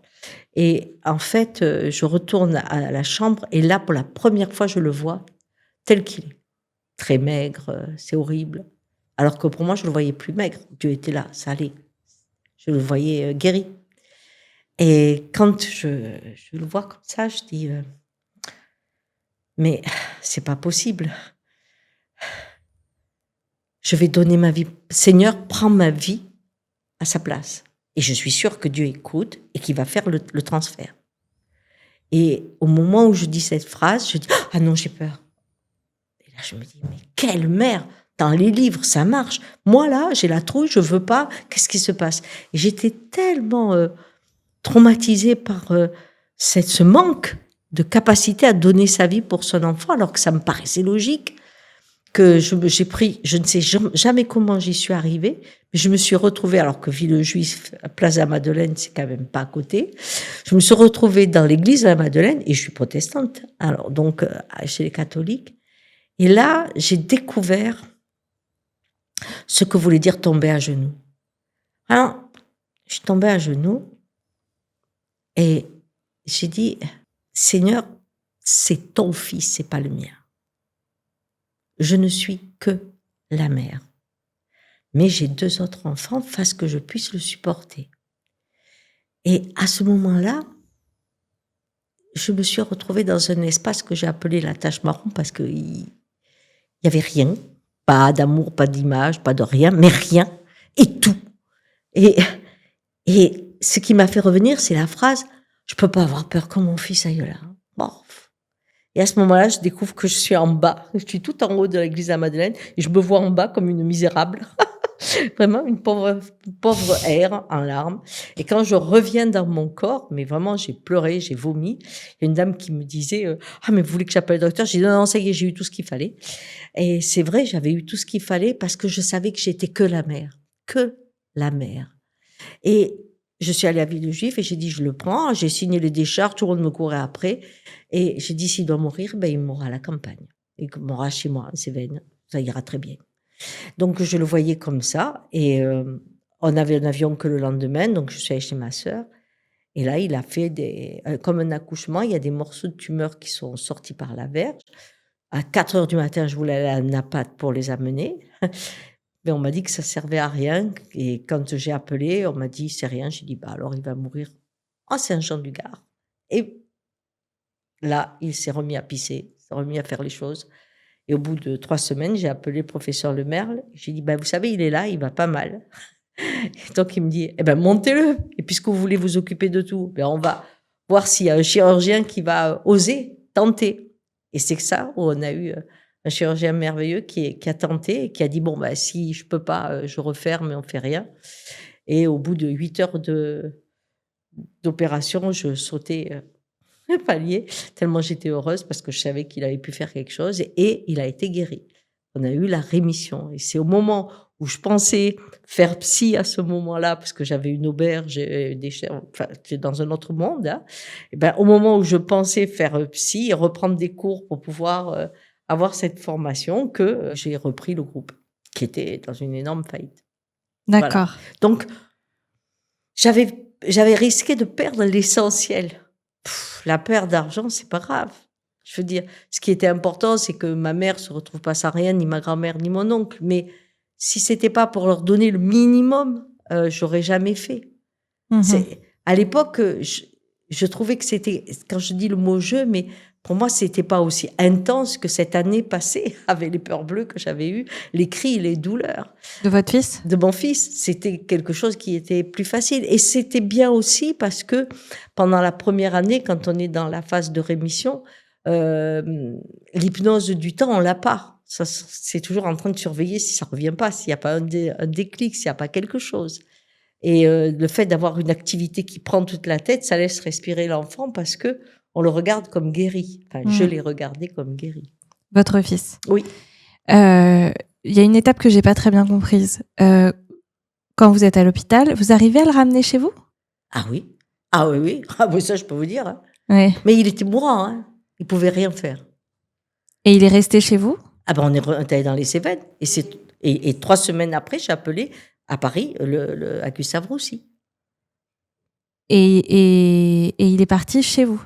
Et en fait, je retourne à la chambre, et là, pour la première fois, je le vois tel qu'il est. Très maigre, c'est horrible. Alors que pour moi, je le voyais plus maigre. Dieu était là, ça allait. Je le voyais guéri. Et quand je le vois comme ça, je dis, mais c'est pas possible. Je vais donner ma vie. Seigneur, prends ma vie à sa place. Et je suis sûre que Dieu écoute et qu'il va faire le transfert. Et au moment où je dis cette phrase, je dis, ah non, j'ai peur. Et là, je me dis, mais quelle mère! Dans les livres, ça marche. Moi, là, j'ai la trouille, je veux pas. Qu'est-ce qui se passe? Et j'étais tellement traumatisée par ce manque de capacité à donner sa vie pour son enfant, alors que ça me paraissait logique, que j'ai pris, je ne sais jamais comment j'y suis arrivée, mais je me suis retrouvée, alors que Villejuif, Plaza Madeleine, c'est quand même pas à côté, je me suis retrouvée dans l'église de la Madeleine, et je suis protestante, alors donc chez les catholiques, et là, j'ai découvert ce que voulait dire tomber à genoux. Alors, je suis tombée à genoux, et j'ai dit, Seigneur, c'est ton fils, c'est pas le mien. Je ne suis que la mère. Mais j'ai 2 autres enfants, fasse que je puisse le supporter. Et à ce moment-là, je me suis retrouvée dans un espace que j'ai appelé la tâche marron parce qu'il y avait rien. Pas d'amour, pas d'image, pas de rien, mais rien. Et tout. Et ce qui m'a fait revenir, c'est la phrase, je peux pas avoir peur quand mon fils aille là. Bon. Et à ce moment-là, je découvre que je suis en bas. Je suis tout en haut de l'église à Madeleine et je me vois en bas comme une misérable. Vraiment une pauvre air en larmes. Et quand je reviens dans mon corps, mais vraiment, j'ai pleuré, j'ai vomi. Il y a une dame qui me disait, ah, mais vous voulez que j'appelle le docteur? J'ai dit, non, non, ça y est, j'ai eu tout ce qu'il fallait. Et c'est vrai, j'avais eu tout ce qu'il fallait parce que je savais que j'étais que la mère. Que la mère. Et je suis allée à Villejuif et j'ai dit, je le prends. J'ai signé les décharges, tout le monde me courait après. Et j'ai dit, s'il doit mourir, ben, il mourra à la campagne. Il mourra chez moi, en Cévennes. Ça ira très bien. Donc, je le voyais comme ça. Et on avait un avion que le lendemain. Donc, je suis allée chez ma sœur. Et là, il a fait comme un accouchement. Il y a des morceaux de tumeur qui sont sortis par la verge. À 4 heures du matin, je voulais aller à Napat pour les amener. Mais on m'a dit que ça servait à rien. Et quand j'ai appelé, on m'a dit, c'est rien. J'ai dit, bah alors, il va mourir en Saint-Jean-du-Gard. Et là, il s'est remis à pisser, s'est remis à faire les choses. Et au bout de 3 semaines, j'ai appelé le professeur Lemerle. J'ai dit, vous savez, il est là, il va pas mal. Et donc, il me dit, montez-le. Et puisque vous voulez vous occuper de tout, on va voir s'il y a un chirurgien qui va oser tenter. Et c'est que ça, où on a eu un chirurgien merveilleux qui a tenté et qui a dit, si je peux pas, je referme et on fait rien. Et au bout de 8 heures d'opération, je sautais le palier, tellement j'étais heureuse parce que je savais qu'il avait pu faire quelque chose et il a été guéri. On a eu la rémission. Et c'est au moment où je pensais faire psy à ce moment-là, parce que j'avais une auberge, j'étais dans un autre monde, hein. Au moment où je pensais faire psy et reprendre des cours pour pouvoir avoir cette formation, que j'ai repris le groupe, qui était dans une énorme faillite. D'accord. Voilà. Donc, j'avais risqué de perdre l'essentiel. La perte d'argent, c'est pas grave. Je veux dire, ce qui était important, c'est que ma mère se retrouve pas sans rien, ni ma grand-mère, ni mon oncle. Mais si c'était pas pour leur donner le minimum, j'aurais jamais fait. À l'époque, je trouvais que c'était, quand je dis le mot jeu, mais pour moi, c'était pas aussi intense que cette année passée avec les peurs bleues que j'avais eues, les cris, les douleurs. De votre fils? De mon fils. C'était quelque chose qui était plus facile. Et c'était bien aussi parce que pendant la première année, quand on est dans la phase de rémission, l'hypnose du temps, on l'a pas. Ça, c'est toujours en train de surveiller si ça revient pas, s'il y a pas un déclic, s'il y a pas quelque chose. Et le fait d'avoir une activité qui prend toute la tête, ça laisse respirer l'enfant parce que on le regarde comme guéri. Enfin, je l'ai regardé comme guéri. Votre fils? Oui. Il y a une étape que j'ai pas très bien comprise. Quand vous êtes à l'hôpital, vous arrivez à le ramener chez vous? Ah oui. Ah oui, oui. Ah oui, ça, je peux vous dire. Hein. Ouais. Mais il était mourant. Hein. Il pouvait rien faire. Et il est resté chez vous? Ah on est allé dans les Cévennes. Et 3 semaines après, j'ai appelé à Paris, à Gustave Roussy. Et il est parti chez vous?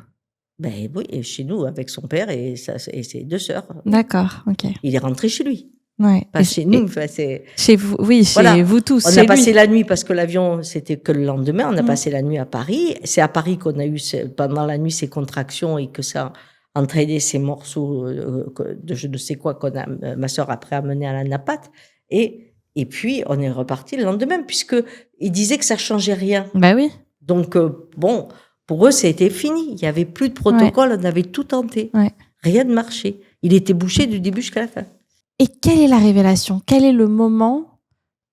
Oui, chez nous, avec son père et ses 2 sœurs. D'accord, ok. Il est rentré chez lui. Ouais. Pas chez nous, c'est... Chez vous, oui, chez vous tous. On a passé la nuit parce que l'avion, c'était que le lendemain. On a passé la nuit à Paris. C'est à Paris qu'on a eu pendant la nuit ces contractions et que ça a entraîné ces morceaux de je ne sais quoi ma sœur après amené à la napate. Et puis, on est reparti le lendemain puisque ils disaient que ça changeait rien. Oui. Donc, pour eux, c'était fini. Il y avait plus de protocole. On avait tout tenté. Ouais. Rien ne marchait. Il était bouché du début jusqu'à la fin. Et quelle est la révélation? Quel est le moment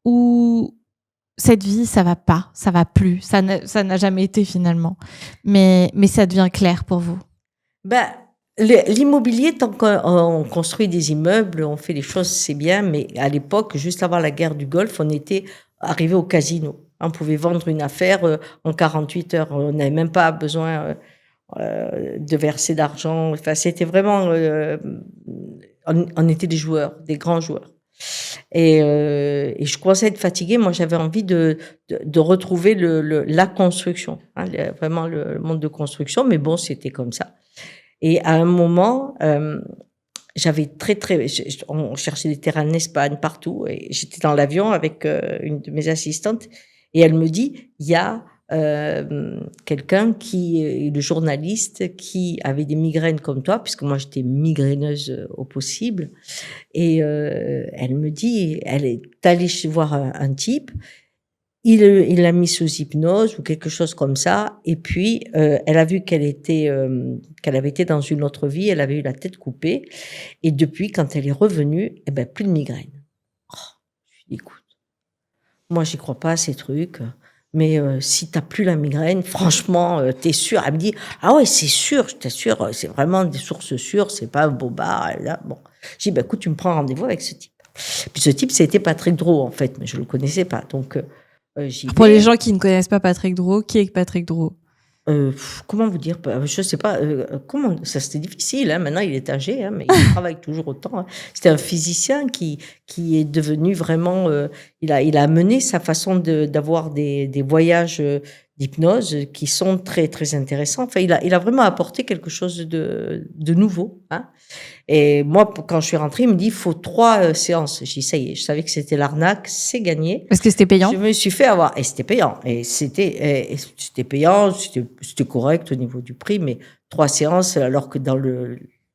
où cette vie, ça va pas, ça va plus, ça n'a jamais été finalement, mais ça devient clair pour vous? L'immobilier, tant qu'on construit des immeubles, on fait les choses, c'est bien, mais à l'époque, juste avant la guerre du Golfe, on était arrivé au casino. On pouvait vendre une affaire en 48 heures. On n'avait même pas besoin de verser d'argent. Enfin, c'était vraiment... on était des joueurs, des grands joueurs. Et je commençais à être fatiguée. Moi, j'avais envie de retrouver la construction, hein, vraiment le monde de construction. Mais bon, c'était comme ça. Et à un moment, j'avais on cherchait des terrains en Espagne, partout. Et j'étais dans l'avion avec une de mes assistantes. Et elle me dit, il y a quelqu'un le journaliste qui avait des migraines comme toi, puisque moi j'étais migraineuse au possible. Et elle me dit, elle est allée voir un type. Il l'a mis sous hypnose ou quelque chose comme ça. Et puis, elle a vu qu'elle avait été dans une autre vie. Elle avait eu la tête coupée. Et depuis, quand elle est revenue, plus de migraine. Je dis, écoute, moi, j'y crois pas à ces trucs. Mais si t'as plus la migraine, franchement, t'es sûre? Elle me dit, ah ouais, c'est sûr, je t'assure, c'est vraiment des sources sûres, c'est pas un bobard. Là, bon. Je dis, écoute, tu me prends rendez-vous avec ce type. Puis ce type, c'était Patrick Drault, en fait, mais je le connaissais pas. Donc, pour les gens qui ne connaissent pas Patrick Drault, qui est Patrick Drault? Comment vous dire? Je sais pas. Comment ça, c'était difficile. Hein. Maintenant, il est âgé, hein, mais il travaille toujours autant. Hein. C'était un physicien qui est devenu vraiment. Il a amené sa façon d'avoir des voyages d'hypnose qui sont très très intéressants. Enfin, il a vraiment apporté quelque chose de nouveau. Hein. Et moi, quand je suis rentrée, il me dit, il faut 3 séances. J'ai dit, ça y est, je savais que c'était l'arnaque, c'est gagné. Est-ce que c'était payant? Je me suis fait avoir. Et c'était payant. Et c'était payant, c'était correct au niveau du prix, mais 3 séances, alors que dans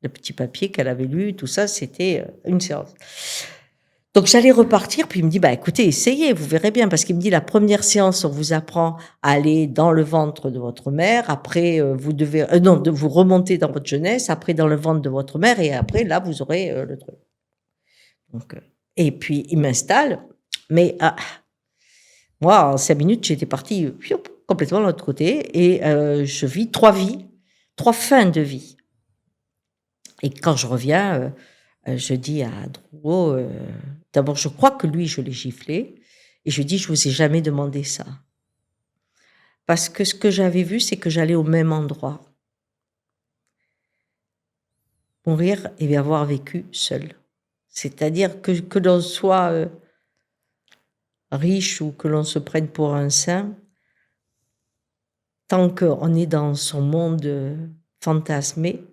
Le petit papier qu'elle avait lu, tout ça, c'était une séance. Donc, j'allais repartir, puis il me dit, écoutez, essayez, vous verrez bien, parce qu'il me dit, la première séance, on vous apprend à aller dans le ventre de votre mère, après, vous devez, vous remonter dans votre jeunesse, après dans le ventre de votre mère, et après, là, vous aurez le truc. Donc, et puis, il m'installe, mais moi, en 5 minutes, j'étais partie complètement de l'autre côté, et je vis 3 fins de vie. Et quand je reviens, je dis à Drouot, d'abord, je crois que lui, je l'ai giflé. Et je lui dis, je vous ai jamais demandé ça. Parce que ce que j'avais vu, c'est que j'allais au même endroit. Mourir et avoir vécu seul. C'est-à-dire que l'on soit riche ou que l'on se prenne pour un saint, tant qu'on est dans son monde fantasmé,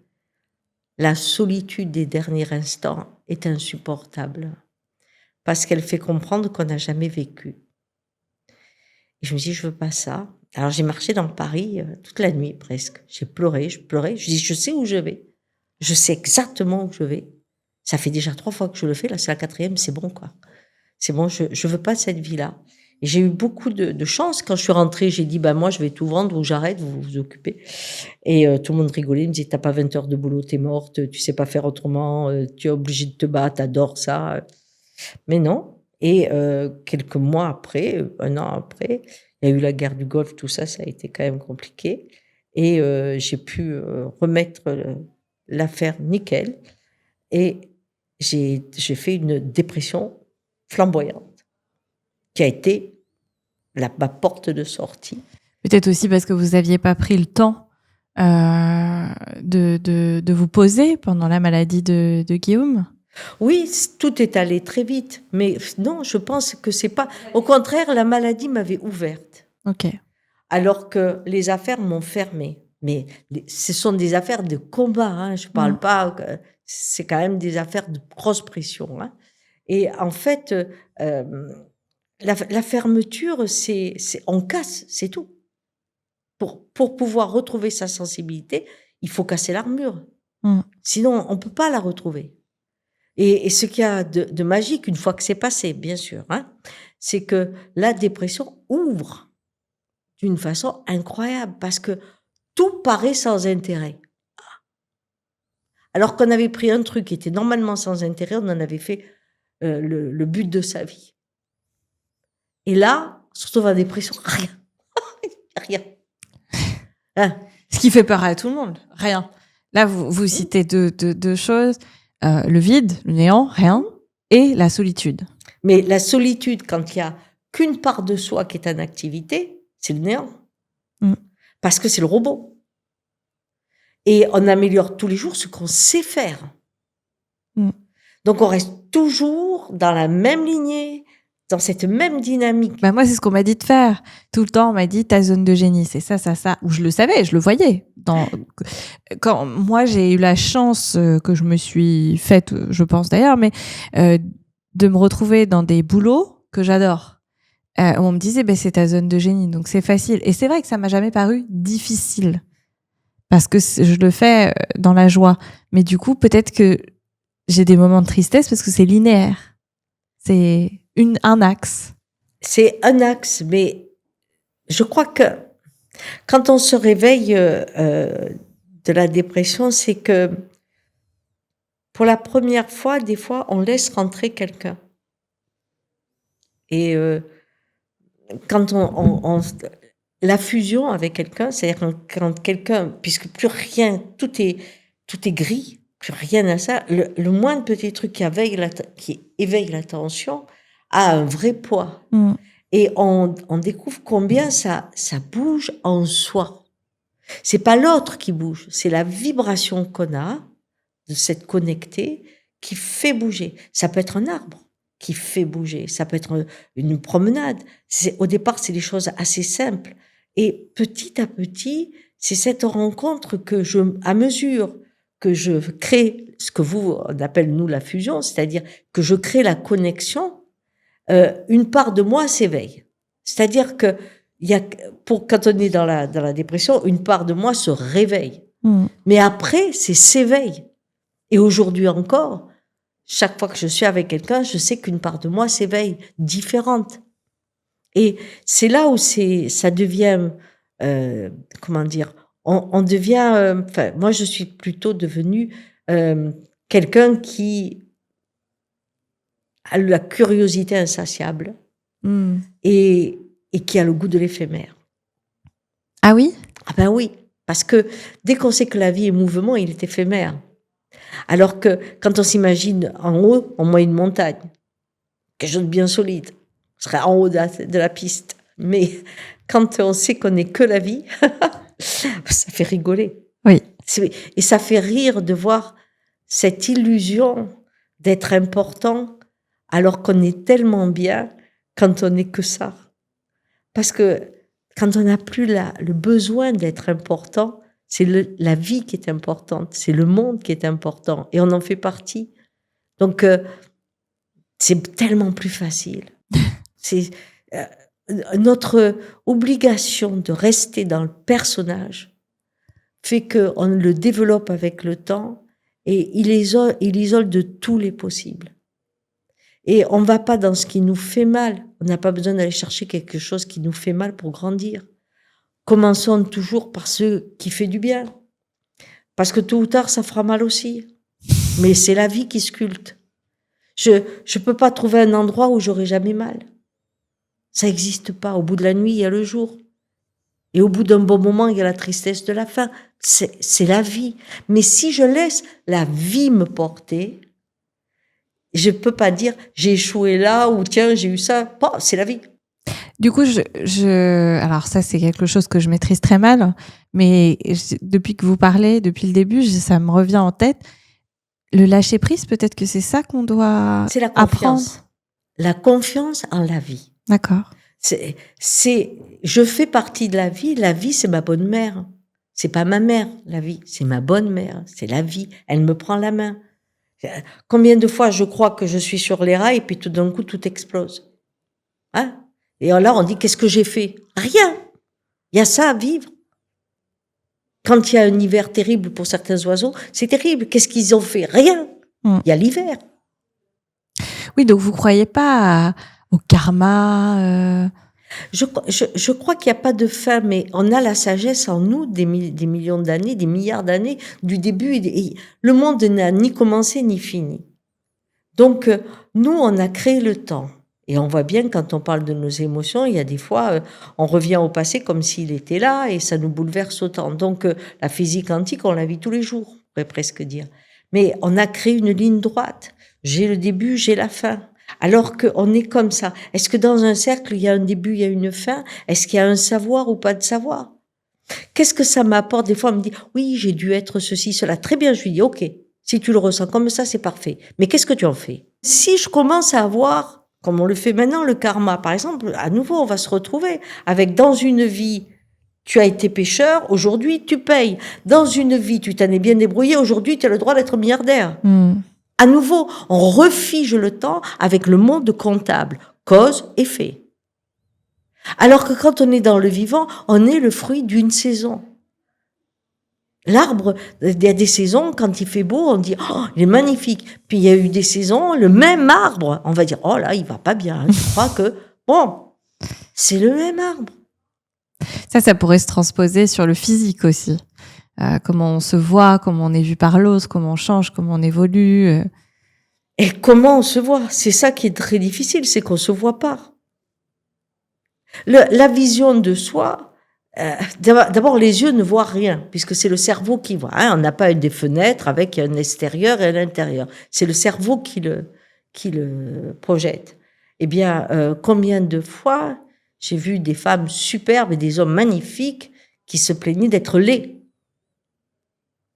la solitude des derniers instants est insupportable. Parce qu'elle fait comprendre qu'on n'a jamais vécu. Et je me dis, je veux pas ça. Alors j'ai marché dans Paris toute la nuit presque. J'ai pleuré, je pleurais. Je dis, je sais où je vais. Je sais exactement où je vais. Ça fait déjà 3 fois que je le fais. Là, c'est la 4e. C'est bon, quoi. C'est bon, je veux pas cette vie-là. Et j'ai eu beaucoup de chance. Quand je suis rentrée, j'ai dit, moi, je vais tout vendre ou j'arrête, vous vous occupez. Et tout le monde rigolait. Il me disait, t'as pas 20 heures de boulot, t'es morte, tu sais pas faire autrement, tu es obligée de te battre, t'adores ça. Mais non. Et quelques mois après, 1 an après, il y a eu la guerre du Golfe, tout ça, ça a été quand même compliqué. Et j'ai pu remettre l'affaire nickel. Et j'ai fait une dépression flamboyante, qui a été ma porte de sortie. Peut-être aussi parce que vous n'aviez pas pris le temps de vous poser pendant la maladie de Guillaume. Oui, tout est allé très vite. Mais non, je pense que c'est pas... Au contraire, la maladie m'avait ouverte. Ok. Alors que les affaires m'ont fermée. Mais ce sont des affaires de combat. Hein. Je parle pas... C'est quand même des affaires de grosse pression. Hein. Et en fait, la fermeture, c'est on casse, c'est tout. Pour pouvoir retrouver sa sensibilité, il faut casser l'armure. Sinon, on peut pas la retrouver. Et ce qu'il y a de magique, une fois que c'est passé, bien sûr, hein, c'est que la dépression ouvre d'une façon incroyable, parce que tout paraît sans intérêt. Alors qu'on avait pris un truc qui était normalement sans intérêt, on en avait fait le but de sa vie. Et là, surtout dans la dépression, rien. Rien. Hein. Ce qui fait peur à tout le monde, rien. Là, vous citez deux choses. Le vide, le néant, rien, et la solitude. Mais la solitude, quand il n'y a qu'une part de soi qui est en activité, c'est le néant. Parce que c'est le robot. Et on améliore tous les jours ce qu'on sait faire. Donc, on reste toujours dans la même lignée, dans cette même dynamique. Moi, c'est ce qu'on m'a dit de faire. Tout le temps, on m'a dit, ta zone de génie, c'est ça, ça, ça. Ou je le savais, je le voyais. Quand moi, j'ai eu la chance que je me suis faite, je pense d'ailleurs, mais de me retrouver dans des boulots que j'adore. On me disait, c'est ta zone de génie, donc c'est facile. Et c'est vrai que ça m'a jamais paru difficile. Parce que je le fais dans la joie. Mais du coup, peut-être que j'ai des moments de tristesse parce que c'est linéaire. C'est un axe. C'est un axe, mais je crois que quand on se réveille de la dépression, c'est que pour la première fois, des fois, on laisse rentrer quelqu'un. Et quand la fusion avec quelqu'un, c'est-à-dire quand quelqu'un, puisque plus rien, tout est gris, plus rien à ça, le moindre petit truc qui éveille l'attention a un vrai poids. Et on découvre combien ça bouge en soi. C'est pas l'autre qui bouge, c'est la vibration qu'on a de cette connectée qui fait bouger. Ça peut être un arbre qui fait bouger, ça peut être une promenade. Au départ, c'est des choses assez simples. Et petit à petit, c'est cette rencontre à mesure que je crée ce que on appelle nous la fusion, c'est-à-dire que je crée la connexion, une part de moi s'éveille. C'est-à-dire que quand on est dans la dépression, une part de moi se réveille. Mais après, c'est s'éveille. Et aujourd'hui encore, chaque fois que je suis avec quelqu'un, je sais qu'une part de moi s'éveille, différente. Et c'est là où ça devient, comment dire, on devient, enfin, moi je suis plutôt devenue quelqu'un qui a la curiosité insatiable Hmm. et, et qui a le goût de l'éphémère. Ah oui? Ah ben oui, parce que dès qu'on sait que la vie est mouvement, il est éphémère. Alors que quand on s'imagine en haut, en moins une montagne, quelque chose de bien solide, on serait en haut de la piste. Mais quand on sait qu'on n'est que la vie, ça fait rigoler. Oui. Et ça fait rire de voir cette illusion d'être important alors qu'on est tellement bien quand on n'est que ça. Parce que quand on n'a plus le besoin d'être important, c'est la vie qui est importante, c'est le monde qui est important et on en fait partie. Donc, c'est tellement plus facile. C'est notre obligation de rester dans le personnage fait qu'on le développe avec le temps et il isole de tous les possibles. Et on ne va pas dans ce qui nous fait mal. On n'a pas besoin d'aller chercher quelque chose qui nous fait mal pour grandir. Commençons toujours par ce qui fait du bien. Parce que tôt ou tard, ça fera mal aussi. Mais c'est la vie qui sculpte. Je peux pas trouver un endroit où j'aurai jamais mal. Ça n'existe pas. Au bout de la nuit, il y a le jour. Et au bout d'un bon moment, il y a la tristesse de la fin. C'est la vie. Mais si je laisse la vie me porter, je peux pas dire j'ai échoué là ou tiens, j'ai eu ça. Bon, c'est la vie. Du coup, alors ça, c'est quelque chose que je maîtrise très mal, mais depuis que vous parlez, depuis le début, ça me revient en tête. Le lâcher prise, peut-être que c'est ça qu'on doit C'est la confiance. apprendre. La confiance en la vie. D'accord. Je fais partie de la vie. La vie, c'est ma bonne mère. C'est pas ma mère, la vie. C'est ma bonne mère. C'est la vie. Elle me prend la main. Combien de fois je crois que je suis sur les rails et puis tout d'un coup, tout explose. Hein? Et alors, on dit, qu'est-ce que j'ai fait? Rien. Il y a ça à vivre. Quand il y a un hiver terrible pour certains oiseaux, c'est terrible. Qu'est-ce qu'ils ont fait? Rien. Il y a l'hiver. Oui, donc vous croyez pas au karma Je crois qu'il n'y a pas de fin, mais on a la sagesse en nous des millions d'années, des milliards d'années, du début. Et le monde n'a ni commencé ni fini. Donc, nous, on a créé le temps. Et on voit bien, quand on parle de nos émotions, il y a des fois, on revient au passé comme s'il était là et ça nous bouleverse autant. Donc, la physique quantique, on la vit tous les jours, on pourrait presque dire. Mais on a créé une ligne droite. J'ai le début, j'ai la fin. Alors qu'on est comme ça. Est-ce que dans un cercle, il y a un début, il y a une fin? Est-ce qu'il y a un savoir ou pas de savoir? Qu'est-ce que ça m'apporte? Des fois, on me dit, oui, j'ai dû être ceci, cela. Très bien, je lui dis, ok, si tu le ressens comme ça, c'est parfait. Mais qu'est-ce que tu en fais? Si je commence à avoir, comme on le fait maintenant, le karma, par exemple, à nouveau, on va se retrouver avec dans une vie, tu as été pêcheur, aujourd'hui, tu payes. Dans une vie, tu t'en es bien débrouillé, aujourd'hui, tu as le droit d'être milliardaire. À nouveau, on refige le temps avec le monde comptable, cause, effet. Alors que quand on est dans le vivant, on est le fruit d'une saison. L'arbre, il y a des saisons, quand il fait beau, on dit « Oh, il est magnifique ». Puis il y a eu des saisons, le même arbre, on va dire « Oh là, il va pas bien, je crois que… » Bon, c'est le même arbre. Ça pourrait se transposer sur le physique aussi. Comment on se voit, comment on est vu par l'autre, comment on change, comment on évolue. Et comment on se voit? C'est ça qui est très difficile, c'est qu'on se voit pas. La vision de soi… d'abord, les yeux ne voient rien, puisque c'est le cerveau qui voit. Hein, on n'a pas des fenêtres avec un extérieur et un intérieur. C'est le cerveau qui le projette. Eh bien, combien de fois j'ai vu des femmes superbes et des hommes magnifiques qui se plaignaient d'être laids.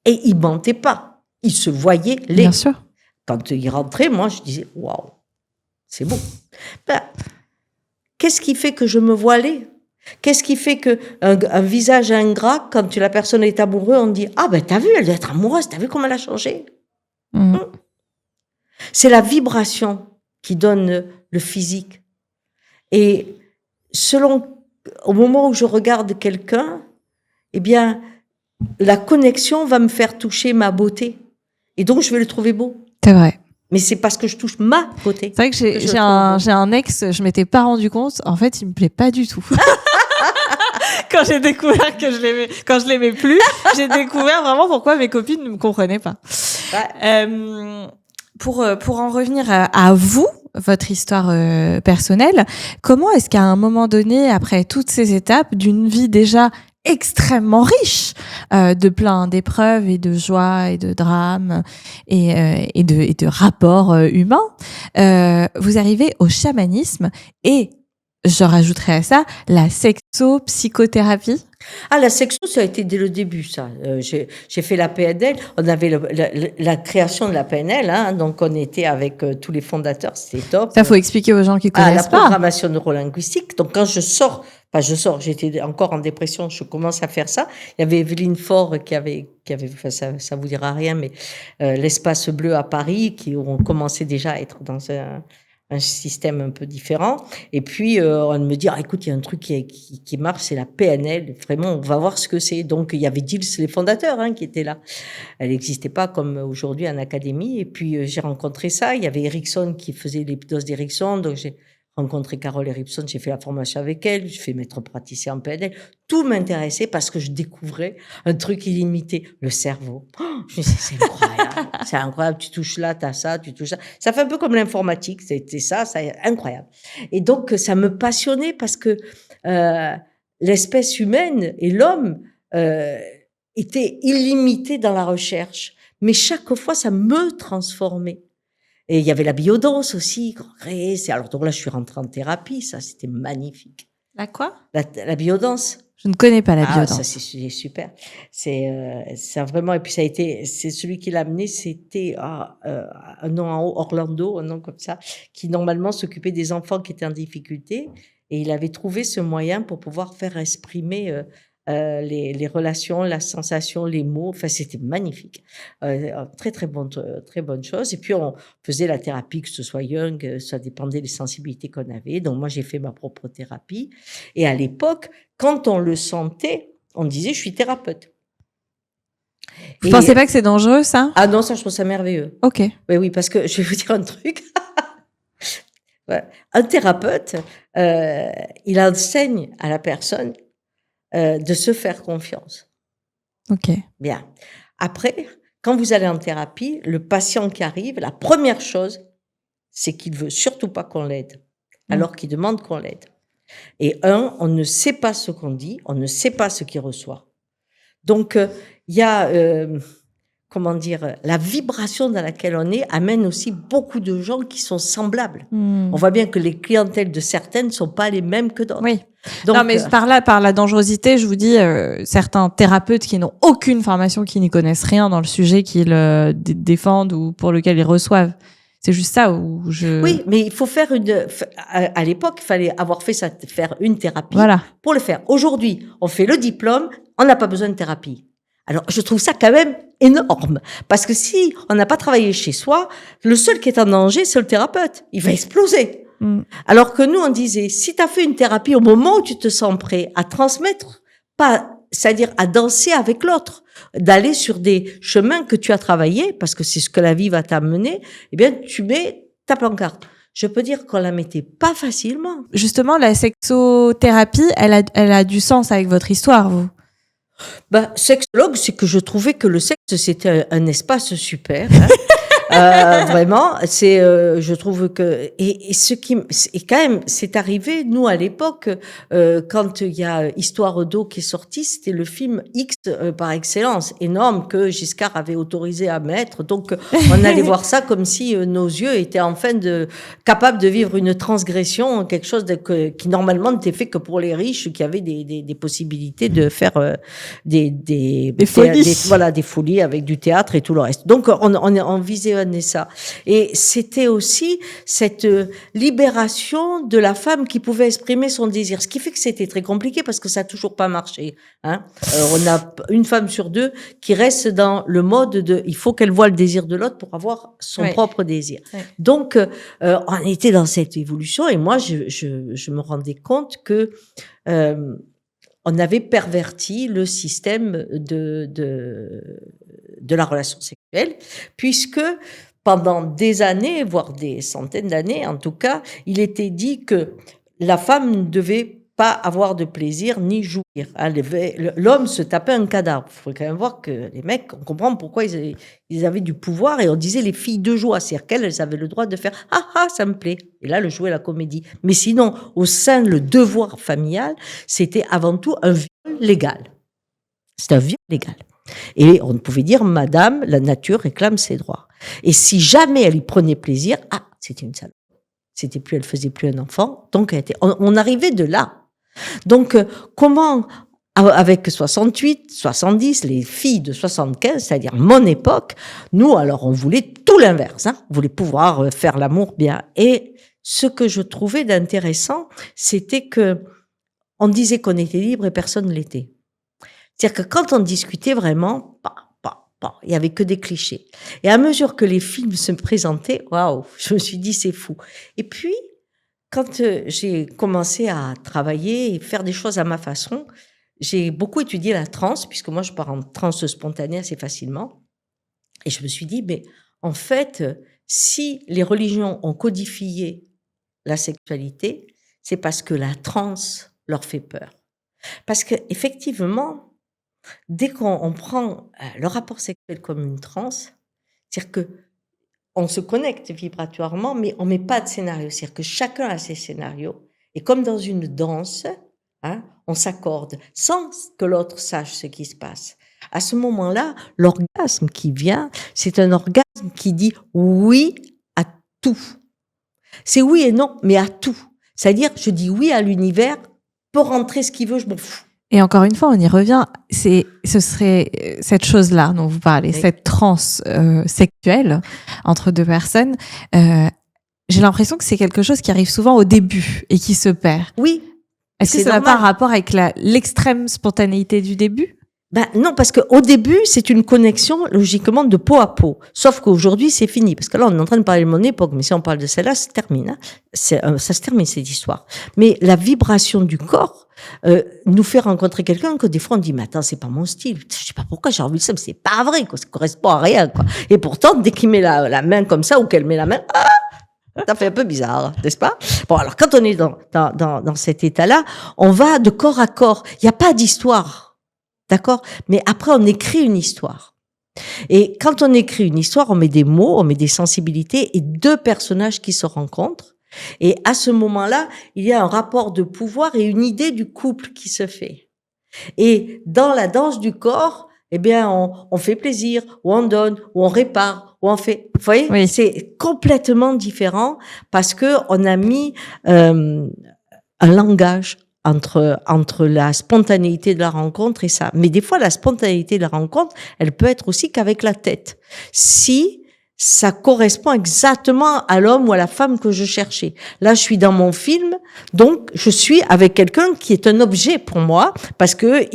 Et ils mentaient pas. Ils se voyaient laids. Bien sûr. Quand ils rentraient, moi, je disais, waouh, c'est beau. Ben, qu'est-ce qui fait que je me vois laid? Qu'est-ce qui fait qu'un visage ingrat, quand la personne est amoureuse, on dit « Ah ben t'as vu, elle doit être amoureuse, t'as vu comment elle a changé ?» C'est la vibration qui donne le physique. Et au moment où je regarde quelqu'un, eh bien, la connexion va me faire toucher ma beauté. Et donc, je vais le trouver beau. C'est vrai. Mais c'est parce que je touche ma beauté. C'est vrai que j'ai un ex, je m'étais pas rendu compte. En fait, il me plaît pas du tout. Quand j'ai découvert que quand je l'aimais plus, j'ai découvert vraiment pourquoi mes copines ne me comprenaient pas. Ouais. Pour en revenir à vous, votre histoire personnelle, comment est-ce qu'à un moment donné, après toutes ces étapes d'une vie déjà extrêmement riche, de plein d'épreuves et de joies et de drames et de rapports humains, vous arrivez au chamanisme et je rajouterais à ça la sexo-psychothérapie. Ah, la sexo, ça a été dès le début, ça. J'ai fait la PNL. On avait la création de la PNL, hein, donc on était avec tous les fondateurs, c'était top. Ça, faut expliquer aux gens qui connaissent pas. La programmation neurolinguistique. Donc quand j'étais encore en dépression, je commence à faire ça. Il y avait Evelyne Faure qui avait enfin, ça vous dira rien, mais l'espace bleu à Paris, qui ont commencé déjà à être dans un système un peu différent. Et puis, on me dit, écoute, il y a un truc qui marche, c'est la PNL. Vraiment, on va voir ce que c'est. Donc, il y avait Gilles, les fondateurs, hein, qui étaient là. Elle n'existait pas comme aujourd'hui en académie. Et puis, j'ai rencontré ça. Il y avait Erickson qui faisait l'hypnose d'Erickson. Donc, j'ai rencontré Carole Erickson. J'ai fait la formation avec elle. J'ai fait maître praticien en PNL. Tout m'intéressait parce que je découvrais un truc illimité. Le cerveau. Je me disais, c'est incroyable. C'est incroyable. Tu touches là, t'as ça, tu touches ça. Ça fait un peu comme l'informatique. C'était ça, incroyable. Et donc, ça me passionnait parce que l'espèce humaine et l'homme étaient illimités dans la recherche. Mais chaque fois, ça me transformait. Et il y avait la biodanse aussi. Alors, donc là, je suis rentrée en thérapie. Ça, c'était magnifique. La quoi? La biodance. Je ne connais pas la biodanse. Ça, c'est super. C'est vraiment, et puis c'est celui qui l'a amené, c'était un nom en haut, Orlando, un nom comme ça, qui normalement s'occupait des enfants qui étaient en difficulté. Et il avait trouvé ce moyen pour pouvoir faire exprimer les relations, la sensation, les mots. Enfin, c'était magnifique. Très bonne chose. Et puis, on faisait la thérapie, que ce soit Jung, ça dépendait des sensibilités qu'on avait. Donc, moi, j'ai fait ma propre thérapie. Et à l'époque, quand on le sentait, on disait, je suis thérapeute. Vous pensez pas que c'est dangereux, ça? Ah non, ça, je trouve ça merveilleux. Ok. Oui, parce que je vais vous dire un truc. Un thérapeute, il enseigne à la personne de se faire confiance. Ok. Bien. Après, quand vous allez en thérapie, le patient qui arrive, la première chose, c'est qu'il veut surtout pas qu'on l'aide, alors qu'il demande qu'on l'aide. Et on ne sait pas ce qu'on dit, on ne sait pas ce qu'il reçoit. Donc, il y a, la vibration dans laquelle on est amène aussi beaucoup de gens qui sont semblables. On voit bien que les clientèles de certaines ne sont pas les mêmes que d'autres. Oui. Donc, non, mais par la dangerosité, je vous dis, certains thérapeutes qui n'ont aucune formation, qui n'y connaissent rien dans le sujet qu'ils défendent ou pour lequel ils reçoivent. C'est juste ça où je... Oui, mais il faut faire à l'époque, il fallait avoir fait faire une thérapie pour le faire. Aujourd'hui, on fait le diplôme, on n'a pas besoin de thérapie. Alors, je trouve ça quand même énorme. Parce que si on n'a pas travaillé chez soi, le seul qui est en danger, c'est le thérapeute. Il va exploser. Alors que nous, on disait, si tu as fait une thérapie au moment où tu te sens prêt à transmettre, c'est-à-dire à danser avec l'autre, d'aller sur des chemins que tu as travaillés, parce que c'est ce que la vie va t'amener, eh bien, tu mets ta pancarte. Je peux dire qu'on la mettait pas facilement. Justement, la sexothérapie, elle a du sens avec votre histoire, vous? Sexologue, c'est que je trouvais que le sexe, c'était un espace super. Hein. Vraiment, je trouve que et ce qui et quand même, c'est arrivé nous à l'époque quand il y a Histoire d'eau qui est sorti, c'était le film X par excellence, énorme que Giscard avait autorisé à mettre. Donc on allait voir ça comme si nos yeux étaient enfin capables de vivre une transgression, quelque chose qui normalement n'était fait que pour les riches, qui avaient des possibilités de faire des folies, des folies avec du théâtre et tout le reste. Donc on visait ça. Et c'était aussi cette libération de la femme qui pouvait exprimer son désir. Ce qui fait que c'était très compliqué parce que ça n'a toujours pas marché. Hein. On a une femme sur deux qui reste dans le mode de il faut qu'elle voie le désir de l'autre pour avoir son propre désir. Ouais. Donc, on était dans cette évolution et moi, je me rendais compte que on avait perverti le système de la relation sexuelle, puisque pendant des années, voire des centaines d'années en tout cas, il était dit que la femme ne devait pas avoir de plaisir ni jouir. L'homme se tapait un cadavre. Il faut quand même voir que les mecs, on comprend pourquoi ils avaient du pouvoir, et on disait les filles de joie, c'est-à-dire qu'elles avaient le droit de faire « Ah ah, ça me plaît ». Et là, le jouet, la comédie. Mais sinon, au sein, le devoir familial, c'était avant tout un viol légal. C'était un viol légal. Et on pouvait dire « Madame, la nature réclame ses droits ». Et si jamais elle y prenait plaisir, ah, c'était une salope. Elle faisait plus un enfant, donc on arrivait de là. Donc, comment, avec 68, 70, les filles de 75, c'est-à-dire mon époque, nous, alors, on voulait tout l'inverse, hein. On voulait pouvoir faire l'amour bien. Et ce que je trouvais d'intéressant, c'était que on disait qu'on était libre et personne ne l'était. C'est-à-dire que quand on discutait vraiment, il y avait que des clichés. Et à mesure que les films se présentaient, waouh, je me suis dit, c'est fou. Et puis, quand j'ai commencé à travailler et faire des choses à ma façon, j'ai beaucoup étudié la transe, puisque moi, je pars en transe spontanée assez facilement. Et je me suis dit, mais en fait, si les religions ont codifié la sexualité, c'est parce que la transe leur fait peur. Parce que effectivement, dès qu'on prend le rapport sexuel comme une transe, c'est-à-dire que on se connecte vibratoirement, mais on met pas de scénario. C'est-à-dire que chacun a ses scénarios. Et comme dans une danse, hein, on s'accorde sans que l'autre sache ce qui se passe. À ce moment-là, l'orgasme qui vient, c'est un orgasme qui dit oui à tout. C'est oui et non, mais à tout. C'est-à-dire, je dis oui à l'univers, peut rentrer ce qu'il veut, je m'en fous. Et encore une fois, on y revient, ce serait cette chose-là dont vous parlez, oui. Cette transe sexuelle entre deux personnes. J'ai l'impression que c'est quelque chose qui arrive souvent au début et qui se perd. Oui. Est-ce que ça n'a pas un rapport avec l'extrême spontanéité du début ? Ben non, parce qu'au début, c'est une connexion logiquement de peau à peau. Sauf qu'aujourd'hui, c'est fini. Parce que là, on est en train de parler de mon époque, mais si on parle de celle-là, ça se termine. Hein. Ça se termine, cette histoire. Mais la vibration du corps nous fait rencontrer quelqu'un que des fois, on dit, mais attends, c'est pas mon style. Je sais pas pourquoi j'ai envie de ça, mais c'est pas vrai, quoi. Ça correspond à rien, quoi. Et pourtant, dès qu'il met la main comme ça, ou qu'elle met la main, ça fait un peu bizarre, n'est-ce pas? Bon, alors, quand on est dans cet état-là, on va de corps à corps. Il n'y a pas d'histoire. D'accord? Mais après, on écrit une histoire. Et quand on écrit une histoire, on met des mots, on met des sensibilités et deux personnages qui se rencontrent. Et à ce moment-là, il y a un rapport de pouvoir et une idée du couple qui se fait. Et dans la danse du corps, eh bien, on fait plaisir, ou on donne, ou on répare, ou on fait. Vous voyez? Oui. C'est complètement différent parce que on a mis un langage entre la spontanéité de la rencontre et ça. Mais des fois, la spontanéité de la rencontre, elle peut être aussi qu'avec la tête. Si ça correspond exactement à l'homme ou à la femme que je cherchais. Là, je suis dans mon film, donc je suis avec quelqu'un qui est un objet pour moi, parce que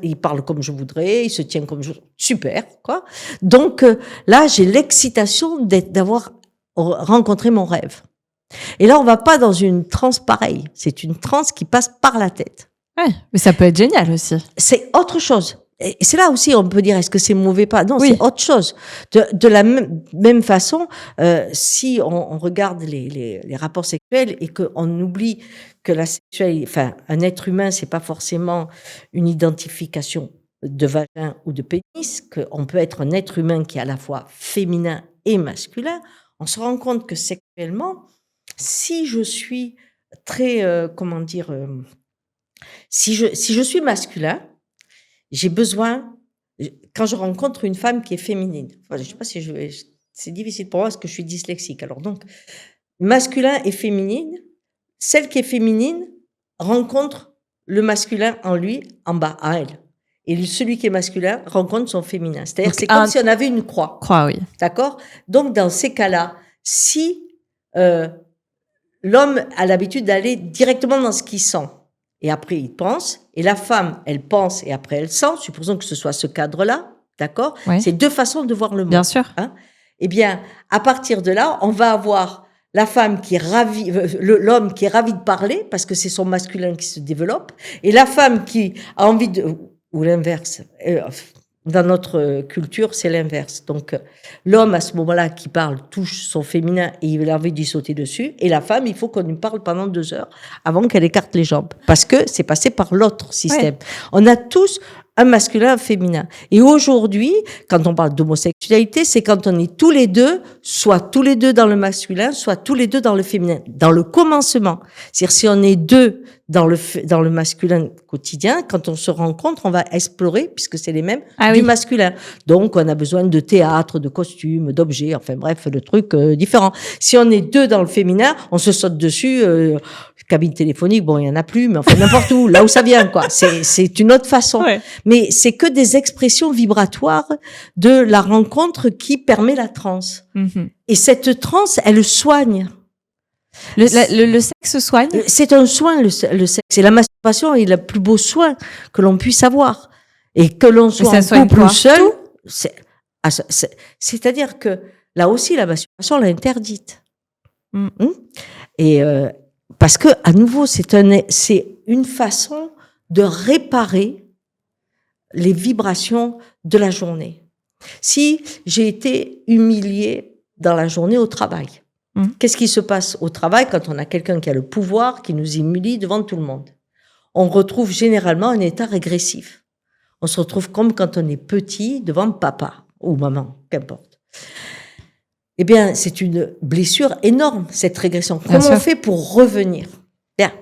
il parle comme je voudrais, il se tient comme je voudrais. Super, quoi. Donc là, j'ai l'excitation d'avoir rencontré mon rêve. Et là, on va pas dans une transe pareille. C'est une transe qui passe par la tête. Ouais, mais ça peut être génial aussi. C'est autre chose. Et c'est là aussi, on peut dire, est-ce que c'est mauvais pas? Non, oui. C'est autre chose. De la même façon, si on regarde les rapports sexuels et qu'on oublie que la sexualité, enfin, un être humain, c'est pas forcément une identification de vagin ou de pénis, qu'on peut être un être humain qui est à la fois féminin et masculin, on se rend compte que sexuellement, si je suis très, si je suis masculin, j'ai besoin, quand je rencontre une femme qui est féminine, enfin, je sais pas si c'est difficile pour moi parce que je suis dyslexique. Alors donc, masculin et féminine, celle qui est féminine rencontre le masculin en lui, en bas, à elle. Et celui qui est masculin rencontre son féminin. C'est-à-dire, c'est comme si on avait une croix. Croix, oui. D'accord? Donc, dans ces cas-là, si l'homme a l'habitude d'aller directement dans ce qu'il sent, et après il pense, et la femme, elle pense et après elle sent, supposons que ce soit ce cadre-là, d'accord? Oui. C'est deux façons de voir le monde. Bien sûr. Hein? Eh bien, à partir de là, on va avoir la femme qui est ravie, l'homme qui est ravi de parler, parce que c'est son masculin qui se développe, et la femme qui a envie de, ou l'inverse, Dans notre culture, c'est l'inverse. Donc, l'homme, à ce moment-là, qui parle, touche son féminin et il a envie d'y sauter dessus. Et la femme, il faut qu'on lui parle pendant 2 heures avant qu'elle écarte les jambes. Parce que c'est passé par l'autre système. Ouais. On a tous un masculin, un féminin. Et aujourd'hui, quand on parle d'homosexualité, c'est quand on est tous les deux, soit tous les deux dans le masculin, soit tous les deux dans le féminin. Dans le commencement. C'est-à-dire, si on est deux dans le masculin quotidien, quand on se rencontre, on va explorer, puisque c'est les mêmes, du masculin. Donc, on a besoin de théâtre, de costumes, d'objets, enfin bref, de trucs différents. Si on est deux dans le féminin, on se saute dessus, cabine téléphonique, bon, il y en a plus, mais enfin n'importe où, là où ça vient, quoi. C'est une autre façon. Ouais. Mais c'est que des expressions vibratoires de la rencontre qui permet la transe. Mm-hmm. Et cette transe, elle soigne. Le sexe soigne? C'est un soin, le sexe. Et la masturbation est le plus beau soin que l'on puisse avoir. Et que l'on soit en couple ou seul, c'est-à-dire que là aussi, la masturbation, on l'a interdite. Mm. Et parce que, à nouveau, c'est une façon de réparer les vibrations de la journée. Si j'ai été humiliée dans la journée au travail, qu'est-ce qui se passe au travail quand on a quelqu'un qui a le pouvoir, qui nous humilie devant tout le monde? On retrouve généralement un état régressif. On se retrouve comme quand on est petit devant papa ou maman, qu'importe. Eh bien, c'est une blessure énorme, cette régression. Comment on fait pour revenir? Bien.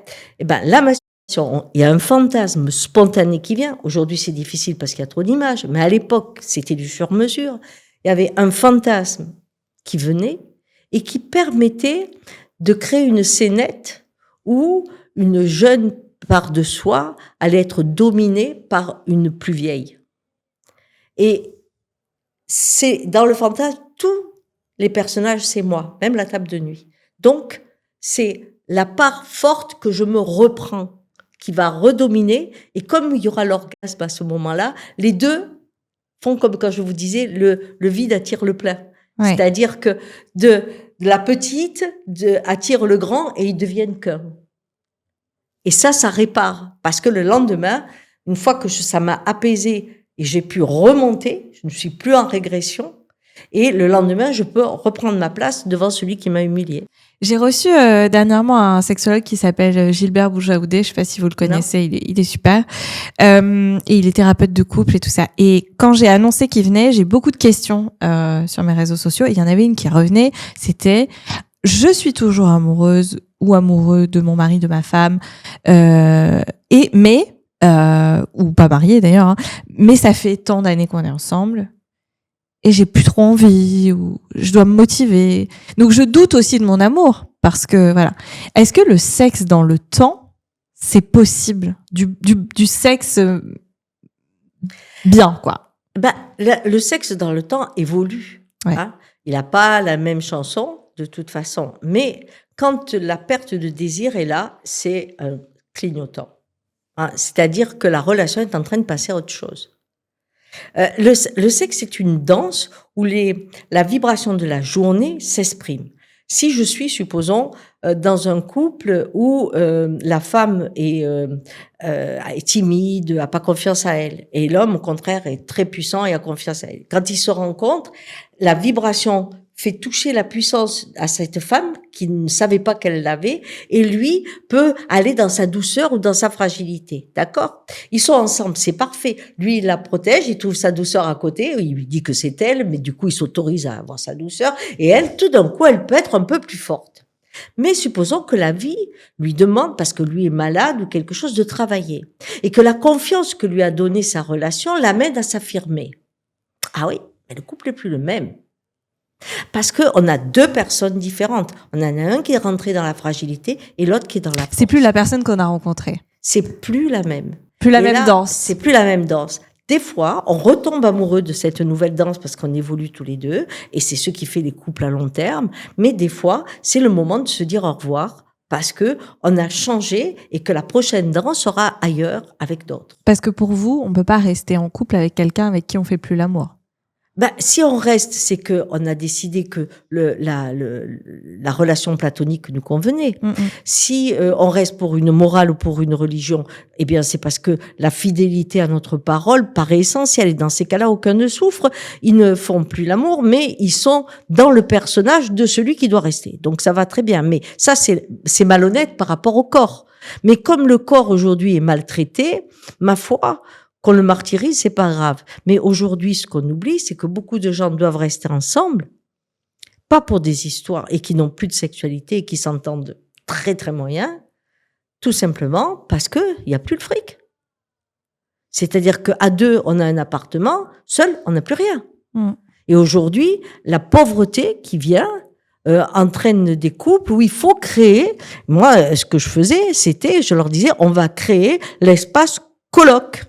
Eh bien, la masturbation, il y a un fantasme spontané qui vient. Aujourd'hui, c'est difficile parce qu'il y a trop d'images, mais à l'époque, c'était du sur-mesure. Il y avait un fantasme qui venait et qui permettait de créer une scénette où une jeune part de soi allait être dominée par une plus vieille. Et c'est dans le fantasme, tous les personnages, c'est moi, même la table de nuit. Donc, c'est la part forte que je me reprends, qui va redominer. Et comme il y aura l'orgasme à ce moment-là, les deux font comme quand je vous disais, le vide attire le plein. Ouais. C'est-à-dire que de la petite attire le grand et ils deviennent qu'un. Et ça répare. Parce que le lendemain, une fois que ça m'a apaisé et j'ai pu remonter, je ne suis plus en régression. Et le lendemain, je peux reprendre ma place devant celui qui m'a humiliée. J'ai reçu dernièrement un sexologue qui s'appelle Gilbert Boujaoudé. Je sais pas si vous le connaissez, il est super. Et il est thérapeute de couple et tout ça. Et quand j'ai annoncé qu'il venait, j'ai beaucoup de questions sur mes réseaux sociaux. Et il y en avait une qui revenait, c'était « Je suis toujours amoureuse ou amoureux de mon mari, de ma femme, ou pas mariée d'ailleurs, hein, mais ça fait tant d'années qu'on est ensemble. » Et j'ai plus trop envie, ou je dois me motiver. Donc je doute aussi de mon amour, parce que voilà. Est-ce que le sexe dans le temps, c'est possible? Du sexe bien, quoi. Le sexe dans le temps évolue. Ouais. Hein. Il n'a pas la même chanson, de toute façon. Mais quand la perte de désir est là, c'est un clignotant. Hein. C'est-à-dire que la relation est en train de passer à autre chose. Le sexe est une danse où la vibration de la journée s'exprime. Si je suis, supposons, dans un couple où la femme est timide, a pas confiance à elle, et l'homme, au contraire, est très puissant et a confiance à elle. Quand ils se rencontrent, la vibration fait toucher la puissance à cette femme qui ne savait pas qu'elle l'avait, et lui peut aller dans sa douceur ou dans sa fragilité. D'accord? Ils sont ensemble, c'est parfait. Lui, il la protège, il trouve sa douceur à côté, il lui dit que c'est elle, mais du coup, il s'autorise à avoir sa douceur, et elle, tout d'un coup, elle peut être un peu plus forte. Mais supposons que la vie lui demande, parce que lui est malade ou quelque chose, de travailler, et que la confiance que lui a donnée sa relation l'amène à s'affirmer. Ah oui, mais le couple n'est plus le même. Parce qu'on a deux personnes différentes. On en a un qui est rentré dans la fragilité et l'autre qui est dans la force. C'est plus la personne qu'on a rencontrée. C'est plus la même. Plus la même danse. C'est plus la même danse. Des fois, on retombe amoureux de cette nouvelle danse parce qu'on évolue tous les deux et c'est ce qui fait les couples à long terme. Mais des fois, c'est le moment de se dire au revoir parce que on a changé et que la prochaine danse sera ailleurs avec d'autres. Parce que pour vous, on peut pas rester en couple avec quelqu'un avec qui on fait plus l'amour. Si on reste, c'est que on a décidé que la relation platonique nous convenait. Si on reste pour une morale ou pour une religion, eh bien c'est parce que la fidélité à notre parole paraît essentielle. Et dans ces cas-là, aucun ne souffre. Ils ne font plus l'amour, mais ils sont dans le personnage de celui qui doit rester. Donc ça va très bien. Mais ça, c'est malhonnête par rapport au corps. Mais comme le corps aujourd'hui est maltraité, ma foi, qu'on le martyrise, c'est pas grave. Mais aujourd'hui, ce qu'on oublie, c'est que beaucoup de gens doivent rester ensemble, pas pour des histoires, et qui n'ont plus de sexualité, et qui s'entendent très très moyen, tout simplement parce que il y a plus le fric. C'est-à-dire qu'à deux, on a un appartement, seul, on n'a plus rien. Et aujourd'hui, la pauvreté qui vient entraîne des couples où il faut créer. Moi, ce que je faisais, c'était, je leur disais, on va créer l'espace coloc.